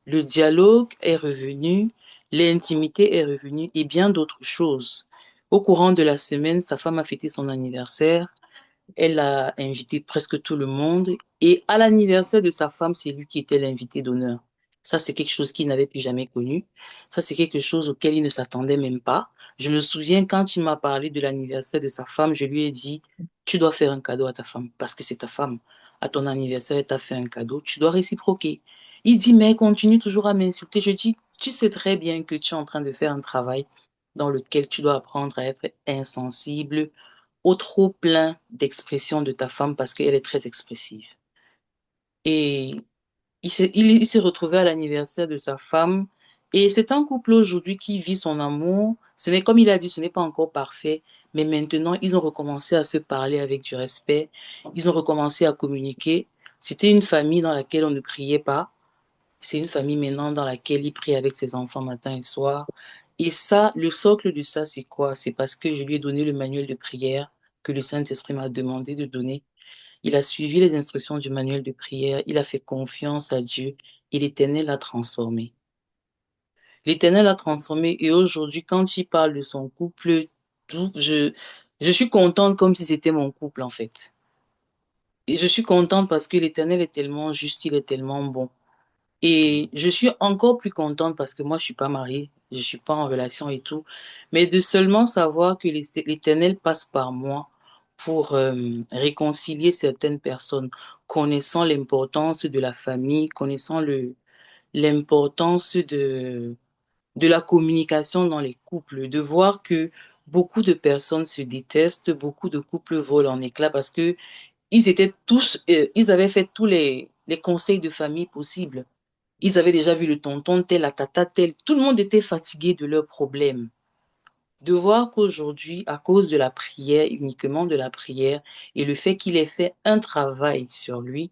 le dialogue est revenu, l'intimité est revenue et bien d'autres choses. Au courant de la semaine, sa femme a fêté son anniversaire. Elle a invité presque tout le monde. Et à l'anniversaire de sa femme, c'est lui qui était l'invité d'honneur. Ça, c'est quelque chose qu'il n'avait plus jamais connu. Ça, c'est quelque chose auquel il ne s'attendait même pas. Je me souviens quand il m'a parlé de l'anniversaire de sa femme, je lui ai dit, tu dois faire un cadeau à ta femme parce que c'est ta femme. À ton anniversaire, elle t'a fait un cadeau, tu dois réciproquer. Il dit, mais elle continue toujours à m'insulter. Je dis, tu sais très bien que tu es en train de faire un travail dans lequel tu dois apprendre à être insensible, au trop plein d'expression de ta femme parce qu'elle est très expressive. Et il s'est retrouvé à l'anniversaire de sa femme et c'est un couple aujourd'hui qui vit son amour. Ce n'est comme il a dit, ce n'est pas encore parfait, mais maintenant ils ont recommencé à se parler avec du respect. Ils ont recommencé à communiquer. C'était une famille dans laquelle on ne priait pas. C'est une famille maintenant dans laquelle il prie avec ses enfants matin et soir. Et ça, le socle de ça, c'est quoi? C'est parce que je lui ai donné le manuel de prière que le Saint-Esprit m'a demandé de donner. Il a suivi les instructions du manuel de prière, il a fait confiance à Dieu et l'Éternel l'a transformé. L'Éternel l'a transformé et aujourd'hui, quand il parle de son couple, je suis contente comme si c'était mon couple en fait. Et je suis contente parce que l'Éternel est tellement juste, il est tellement bon. Et je suis encore plus contente parce que moi, je suis pas mariée, je suis pas en relation et tout, mais de seulement savoir que l'Éternel passe par moi pour réconcilier certaines personnes, connaissant l'importance de la famille, connaissant l'importance de la communication dans les couples, de voir que beaucoup de personnes se détestent, beaucoup de couples volent en éclats parce que ils étaient tous, ils avaient fait tous les conseils de famille possibles. Ils avaient déjà vu le tonton tel, la tata tel. Tout le monde était fatigué de leurs problèmes. De voir qu'aujourd'hui, à cause de la prière, uniquement de la prière, et le fait qu'il ait fait un travail sur lui,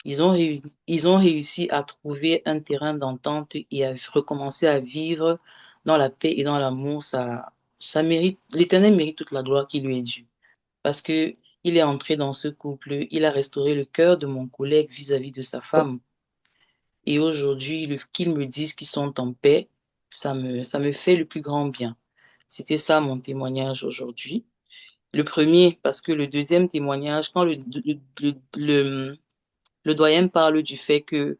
ils ont réussi à trouver un terrain d'entente et à recommencer à vivre dans la paix et dans l'amour. Ça mérite, l'Éternel mérite toute la gloire qui lui est due. Parce que il est entré dans ce couple, il a restauré le cœur de mon collègue vis-à-vis de sa femme. Et aujourd'hui, qu'ils me disent qu'ils sont en paix, ça me fait le plus grand bien. C'était ça mon témoignage aujourd'hui. Le premier, parce que le deuxième témoignage, quand le doyen parle du fait que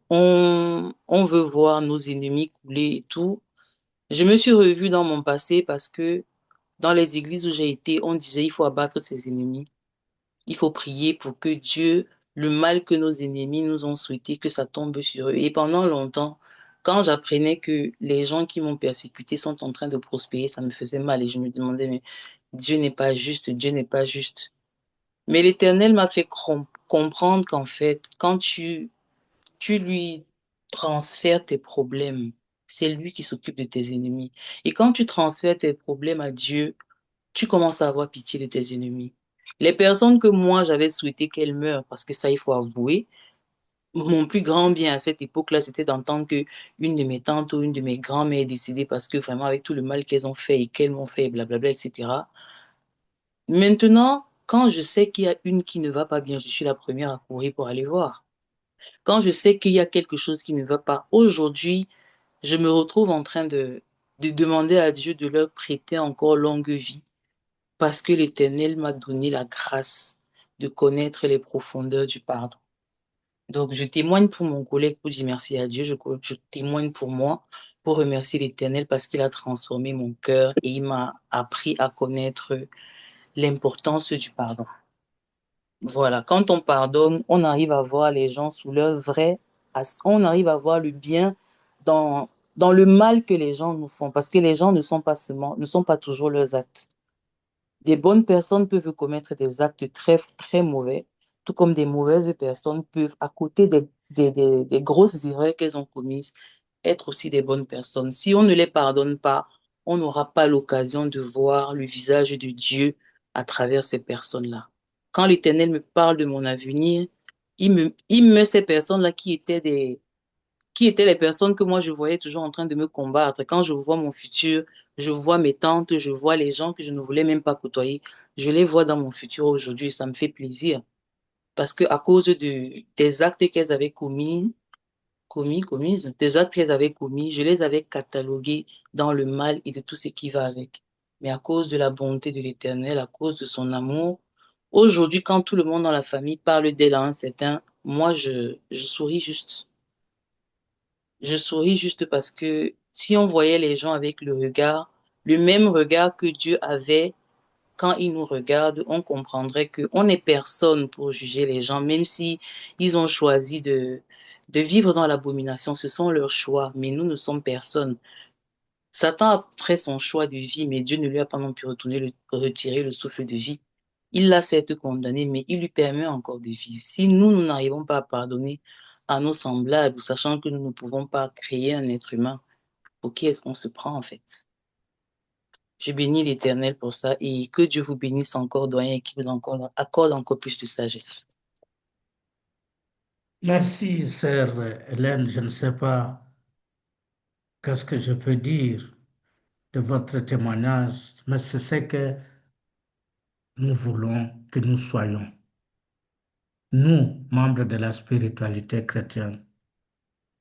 on veut voir nos ennemis couler et tout, je me suis revue dans mon passé parce que dans les églises où j'ai été, on disait il faut abattre ses ennemis. Il faut prier pour que Dieu, le mal que nos ennemis nous ont souhaité, que ça tombe sur eux. Et pendant longtemps, quand j'apprenais que les gens qui m'ont persécuté sont en train de prospérer, ça me faisait mal et je me demandais, mais Dieu n'est pas juste, Dieu n'est pas juste. Mais l'Éternel m'a fait comprendre qu'en fait, quand tu lui transfères tes problèmes, c'est lui qui s'occupe de tes ennemis. Et quand tu transfères tes problèmes à Dieu, tu commences à avoir pitié de tes ennemis. Les personnes que moi j'avais souhaité qu'elles meurent, parce que ça, il faut avouer, mon plus grand bien à cette époque-là, c'était d'entendre que une de mes tantes ou une de mes grands-mères est décédée parce que vraiment, avec tout le mal qu'elles ont fait et qu'elles m'ont fait, blablabla, etc. Maintenant, quand je sais qu'il y a une qui ne va pas bien, je suis la première à courir pour aller voir. Quand je sais qu'il y a quelque chose qui ne va pas, aujourd'hui, je me retrouve en train de demander à Dieu de leur prêter encore longue vie parce que l'Éternel m'a donné la grâce de connaître les profondeurs du pardon. Donc, je témoigne pour mon collègue pour dire merci à Dieu. Je témoigne pour moi pour remercier l'Éternel parce qu'il a transformé mon cœur et il m'a appris à connaître l'importance du pardon. Voilà, quand on pardonne, on arrive à voir les gens sous leur vrai, on arrive à voir le bien dans, dans le mal que les gens nous font parce que les gens ne sont pas seulement, ne sont pas toujours leurs actes. Des bonnes personnes peuvent commettre des actes très, très mauvais, tout comme des mauvaises personnes peuvent, à côté des grosses erreurs qu'elles ont commises, être aussi des bonnes personnes. Si on ne les pardonne pas, on n'aura pas l'occasion de voir le visage de Dieu à travers ces personnes-là. Quand l'Éternel me parle de mon avenir, il me met ces personnes-là qui étaient les personnes que moi je voyais toujours en train de me combattre. Quand je vois mon futur, je vois mes tantes, je vois les gens que je ne voulais même pas côtoyer, je les vois dans mon futur aujourd'hui, ça me fait plaisir. Parce que à cause des actes qu'elles avaient commises, des actes qu'elles avaient commis, je les avais catalogués dans le mal et de tout ce qui va avec. Mais à cause de la bonté de l'Éternel, à cause de son amour, aujourd'hui, quand tout le monde dans la famille parle d'elle à un certain, moi, je souris juste. Je souris juste parce que si on voyait les gens avec le même regard que Dieu avait quand il nous regarde, on comprendrait que on n'est personne pour juger les gens, même si ils ont choisi de vivre dans l'abomination. Ce sont leurs choix, mais nous ne sommes personne. Satan a fait son choix de vie, mais Dieu ne lui a pas non plus retirer le souffle de vie. Il l'a certes condamné, mais il lui permet encore de vivre. Si nous n'arrivons pas à pardonner à nos semblables, sachant que nous ne pouvons pas créer un être humain, pour qui est-ce qu'on se prend en fait? Je bénis l'Éternel pour ça et que Dieu vous bénisse encore, doyen, et qu'il vous accorde encore plus de sagesse. Merci, sœur Hélène. Je ne sais pas qu'est-ce que je peux dire de votre témoignage, mais c'est ce que nous voulons que nous soyons. Nous, membres de la spiritualité chrétienne,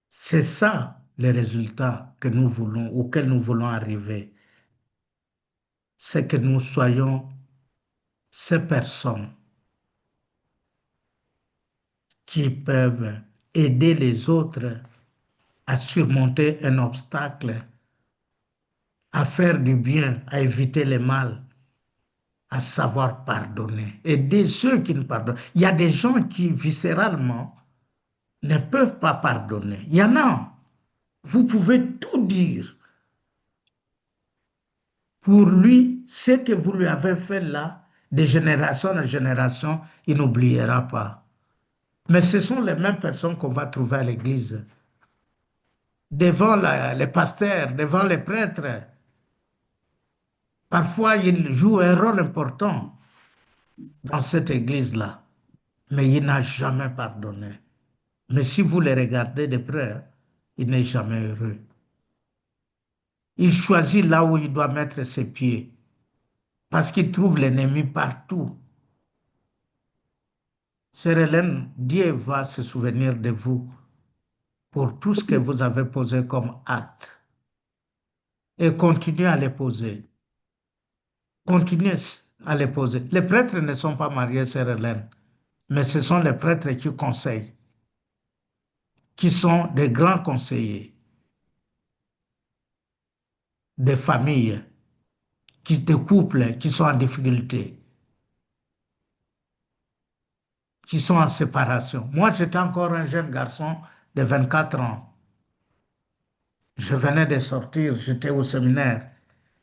c'est ça les résultats que nous voulons, auxquels nous voulons arriver. C'est que nous soyons ces personnes qui peuvent aider les autres à surmonter un obstacle, à faire du bien, à éviter le mal, à savoir pardonner, aider ceux qui ne pardonnent. Il y a des gens qui, viscéralement, ne peuvent pas pardonner. Il y en a. Vous pouvez tout dire. Pour lui, ce que vous lui avez fait là, de génération en génération, il n'oubliera pas. Mais ce sont les mêmes personnes qu'on va trouver à l'église, devant les pasteurs, devant les prêtres. Parfois, il joue un rôle important dans cette église-là, mais il n'a jamais pardonné. Mais si vous les regardez de près, il n'est jamais heureux. Il choisit là où il doit mettre ses pieds, parce qu'il trouve l'ennemi partout. Sœur Hélène, Dieu va se souvenir de vous pour tout ce que vous avez posé comme acte. Et continuez à les poser. Continuez à les poser. Les prêtres ne sont pas mariés, Sœur Hélène, mais ce sont les prêtres qui conseillent, qui sont des grands conseillers des familles, des couples qui sont en difficulté, qui sont en séparation. Moi, j'étais encore un jeune garçon de 24 ans. Je venais de sortir, j'étais au séminaire.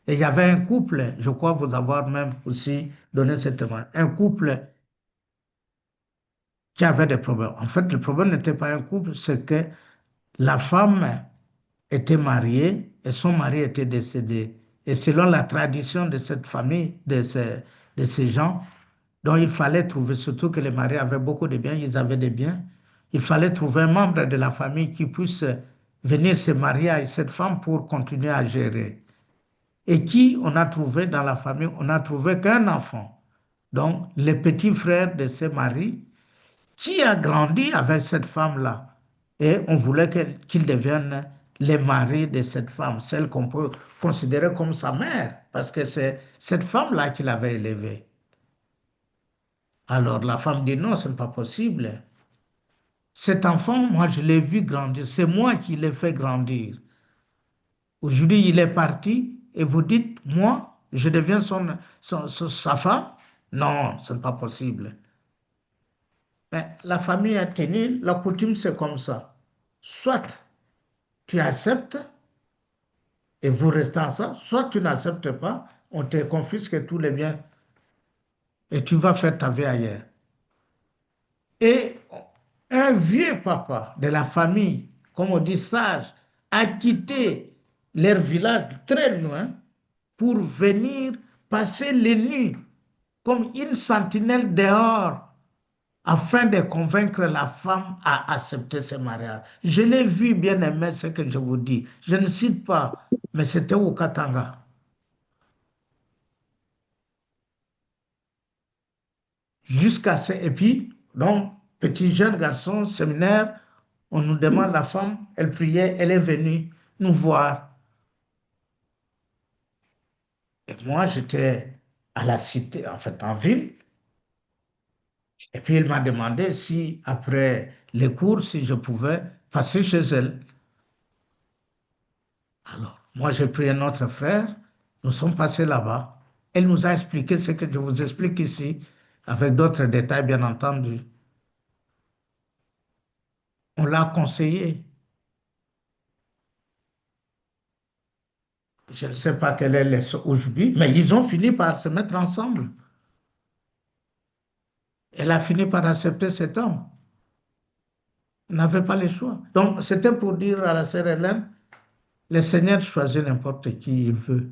Et il y avait un couple, je crois vous avoir même aussi donné cette témoin, un couple qui avait des problèmes. En fait, le problème n'était pas un couple, c'est que la femme était mariée et son mari était décédé. Et selon la tradition de cette famille, de ces gens, donc il fallait trouver, surtout que les mariés avaient beaucoup de biens, ils avaient des biens, il fallait trouver un membre de la famille qui puisse venir se marier avec cette femme pour continuer à gérer. Et qui on a trouvé dans la famille? On n'a trouvé qu'un enfant. Donc, le petit frère de ce mari qui a grandi avec cette femme-là. Et on voulait qu'il devienne le mari de cette femme, celle qu'on peut considérer comme sa mère, parce que c'est cette femme-là qui l'avait élevé. Alors la femme dit non, ce n'est pas possible. Cet enfant, moi, je l'ai vu grandir. C'est moi qui l'ai fait grandir. Aujourd'hui, il est parti et vous dites, moi, je deviens sa femme? Non, ce n'est pas possible. Mais la famille a tenu, la coutume, c'est comme ça. Soit tu acceptes et vous restez ensemble, soit tu n'acceptes pas, on te confisque tous les biens et tu vas faire ta vie ailleurs. Et un vieux papa de la famille, comme on dit sage, a quitté leur village très loin pour venir passer les nuits comme une sentinelle dehors afin de convaincre la femme à accepter ce mariage. Je l'ai vu, bien aimé, ce que je vous dis. Je ne cite pas, mais c'était au Katanga. Jusqu'à ce... Et puis, donc, petit jeune garçon, séminaire, on nous demande la femme, elle priait, elle est venue nous voir. Et moi, j'étais à la cité, en fait, en ville. Et puis, il m'a demandé si, après les cours, si je pouvais passer chez elle. Alors, moi, j'ai pris un autre frère, nous sommes passés là-bas. Elle nous a expliqué ce que je vous explique ici, avec d'autres détails, bien entendu. On l'a conseillé. Je ne sais pas quelle est aujourd'hui, mais ils ont fini par se mettre ensemble. Elle a fini par accepter cet homme. On n'avait pas le choix. Donc, c'était pour dire à la sœur Hélène, le Seigneur choisit n'importe qui il veut.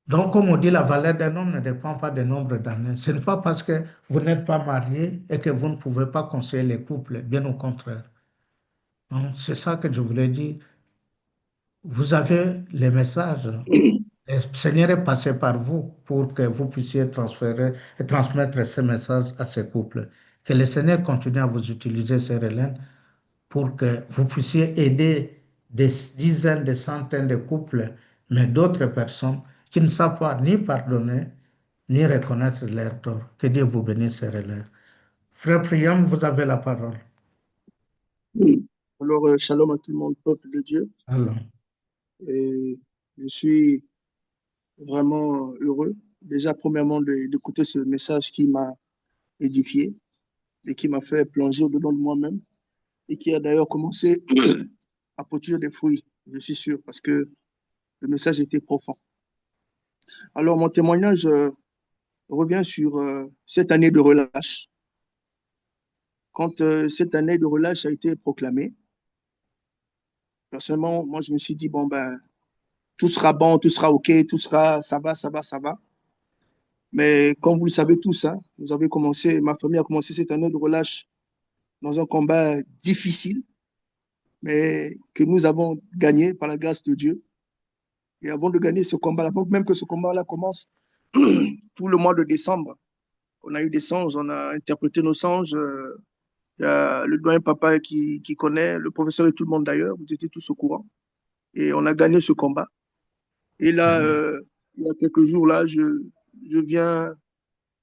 Donc, comme on dit, la valeur d'un homme ne dépend pas du nombre d'années. Ce n'est pas parce que vous n'êtes pas marié et que vous ne pouvez pas conseiller les couples, bien au contraire. Donc, c'est ça que je voulais dire. Vous avez les messages. Le Seigneur est passé par vous pour que vous puissiez transférer et transmettre ces messages à ces couples. Que le Seigneur continue à vous utiliser, Sœur Hélène, pour que vous puissiez aider des dizaines, des centaines de couples, mais d'autres personnes qui ne savent pas ni pardonner, ni reconnaître leur tort. Que Dieu vous bénisse, Sœur Hélène. Frère Priam, vous avez la parole. Oui. Alors, shalom à tout le monde, peuple de Dieu. Alors, Et je suis vraiment heureux. Déjà, premièrement, d'écouter ce message qui m'a édifié et qui m'a fait plonger au-dedans de moi-même et qui a d'ailleurs commencé à produire des fruits, je suis sûr, parce que le message était profond. Alors, mon témoignage revient sur cette année de relâche. Quand cette année de relâche a été proclamée, personnellement, moi, je me suis dit, bon, ben, tout sera bon, tout sera OK, tout sera, ça va, ça va, ça va. Mais comme vous le savez tous, hein, ma famille a commencé cette année de relâche dans un combat difficile, mais que nous avons gagné par la grâce de Dieu. Et avant de gagner ce combat, avant même que ce combat-là commence, tout le mois de décembre, on a eu des songes, on a interprété nos songes. Il y a le doyen papa qui connaît, le professeur et tout le monde d'ailleurs, vous étiez tous au courant. Et on a gagné ce combat. Et là, Amen. il y a quelques jours, là, je viens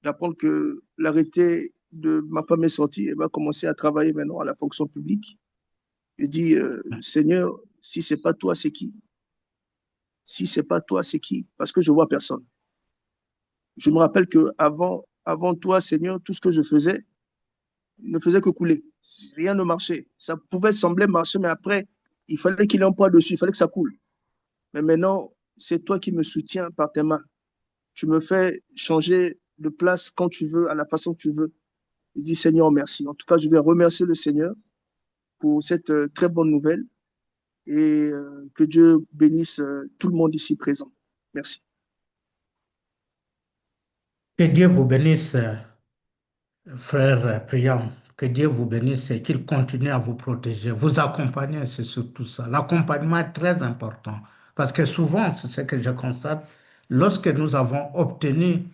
d'apprendre que l'arrêté de ma femme est sorti. Elle va commencer à travailler maintenant à la fonction publique. Je dis, Seigneur, si c'est pas toi, c'est qui? Si c'est pas toi, c'est qui? Parce que je vois personne. Je me rappelle que avant toi, Seigneur, tout ce que je faisais ne faisait que couler. Rien ne marchait. Ça pouvait sembler marcher, mais après, il fallait qu'il ait un poids dessus, il fallait que ça coule. Mais maintenant, c'est toi qui me soutiens par tes mains. Tu me fais changer de place quand tu veux, à la façon que tu veux. Je dis, Seigneur, merci. En tout cas, je vais remercier le Seigneur pour cette très bonne nouvelle et que Dieu bénisse tout le monde ici présent. Merci. Que Dieu vous bénisse, frère Priam. Que Dieu vous bénisse et qu'il continue à vous protéger, vous accompagner, c'est surtout ça. L'accompagnement est très important parce que souvent, c'est ce que je constate, lorsque nous avons obtenu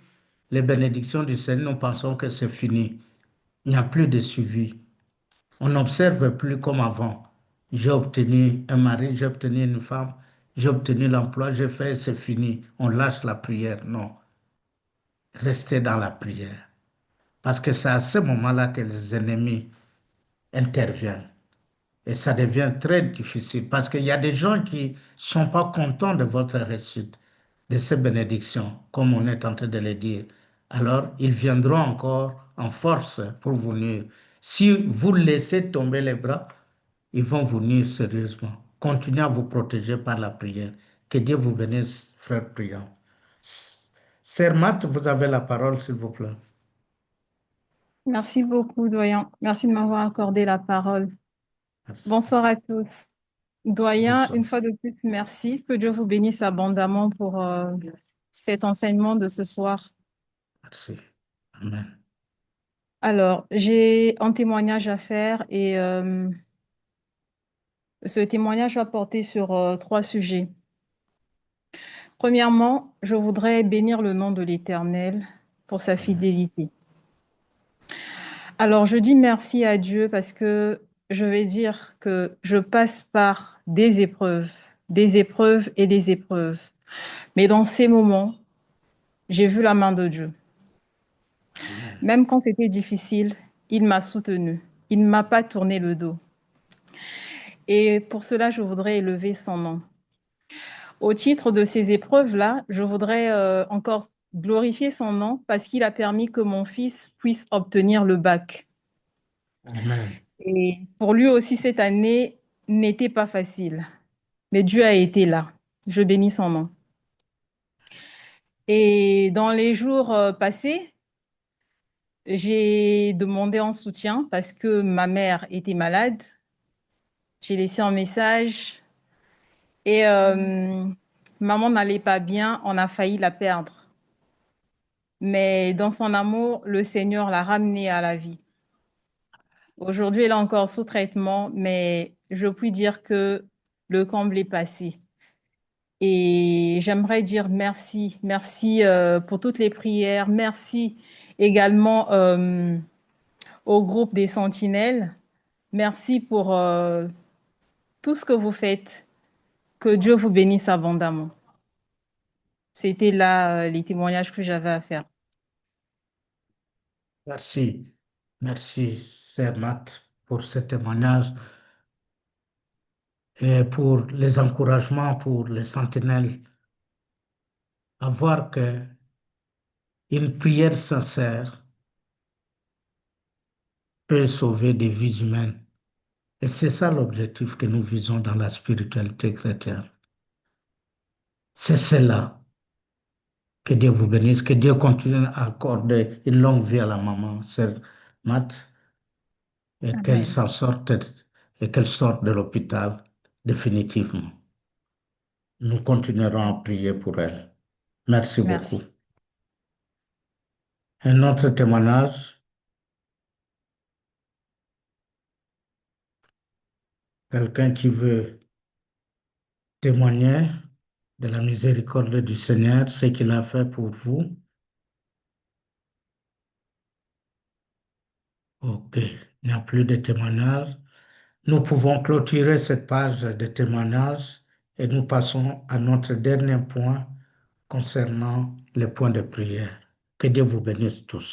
les bénédictions du Seigneur, nous pensons que c'est fini. Il n'y a plus de suivi. On n'observe plus comme avant. J'ai obtenu un mari, j'ai obtenu une femme, j'ai obtenu l'emploi, j'ai fait, c'est fini. On lâche la prière. Non, restez dans la prière. Parce que c'est à ce moment-là que les ennemis interviennent. Et ça devient très difficile parce qu'il y a des gens qui ne sont pas contents de votre réussite, de ces bénédictions, comme on est en train de le dire. Alors, ils viendront encore en force pour vous nuire. Si vous laissez tomber les bras, ils vont vous nuire sérieusement. Continuez à vous protéger par la prière. Que Dieu vous bénisse, frère priant. Sœur Matt, vous avez la parole, s'il vous plaît. Merci beaucoup, doyen. Merci de m'avoir accordé la parole. Merci. Bonsoir à tous. Doyen, Bonsoir. une fois de plus, merci. Que Dieu vous bénisse abondamment pour cet enseignement de ce soir. Merci. Amen. Alors, j'ai un témoignage à faire et ce témoignage va porter sur trois sujets. Premièrement, je voudrais bénir le nom de l'Éternel pour sa fidélité. Alors, je dis merci à Dieu parce que je vais dire que je passe par des épreuves et des épreuves. Mais dans ces moments, j'ai vu la main de Dieu. Amen. Même quand c'était difficile, il m'a soutenue. Il ne m'a pas tourné le dos. Et pour cela, je voudrais élever son nom. Au titre de ces épreuves-là, je voudrais encore glorifier son nom parce qu'il a permis que mon fils puisse obtenir le bac. Amen. Et pour lui aussi, cette année n'était pas facile. Mais Dieu a été là. Je bénis son nom. Et dans les jours passés, j'ai demandé en soutien parce que ma mère était malade. J'ai laissé un message et maman n'allait pas bien, on a failli la perdre. Mais dans son amour, le Seigneur l'a ramenée à la vie. Aujourd'hui, elle est encore sous traitement, mais je puis dire que le comble est passé. Et j'aimerais dire merci, merci pour toutes les prières, merci également au groupe des Sentinelles, merci pour tout ce que vous faites, que Dieu vous bénisse abondamment. C'était là les témoignages que j'avais à faire. Merci. Merci, Sœur Matt, pour ce témoignage et pour les encouragements pour les sentinelles. à voir que une prière sincère peut sauver des vies humaines. Et c'est ça l'objectif que nous visons dans la spiritualité chrétienne. C'est cela. Que Dieu vous bénisse, que Dieu continue à accorder une longue vie à la maman, sœur Matt, et qu'elle Amen. s'en sorte et qu'elle sorte de l'hôpital définitivement. Nous continuerons à prier pour elle. Merci beaucoup. Merci. Un autre témoignage, quelqu'un qui veut témoigner de la miséricorde du Seigneur, ce qu'il a fait pour vous. Ok, il n'y a plus de témoignages. Nous pouvons clôturer cette page de témoignages et nous passons à notre dernier point concernant les points de prière. Que Dieu vous bénisse tous.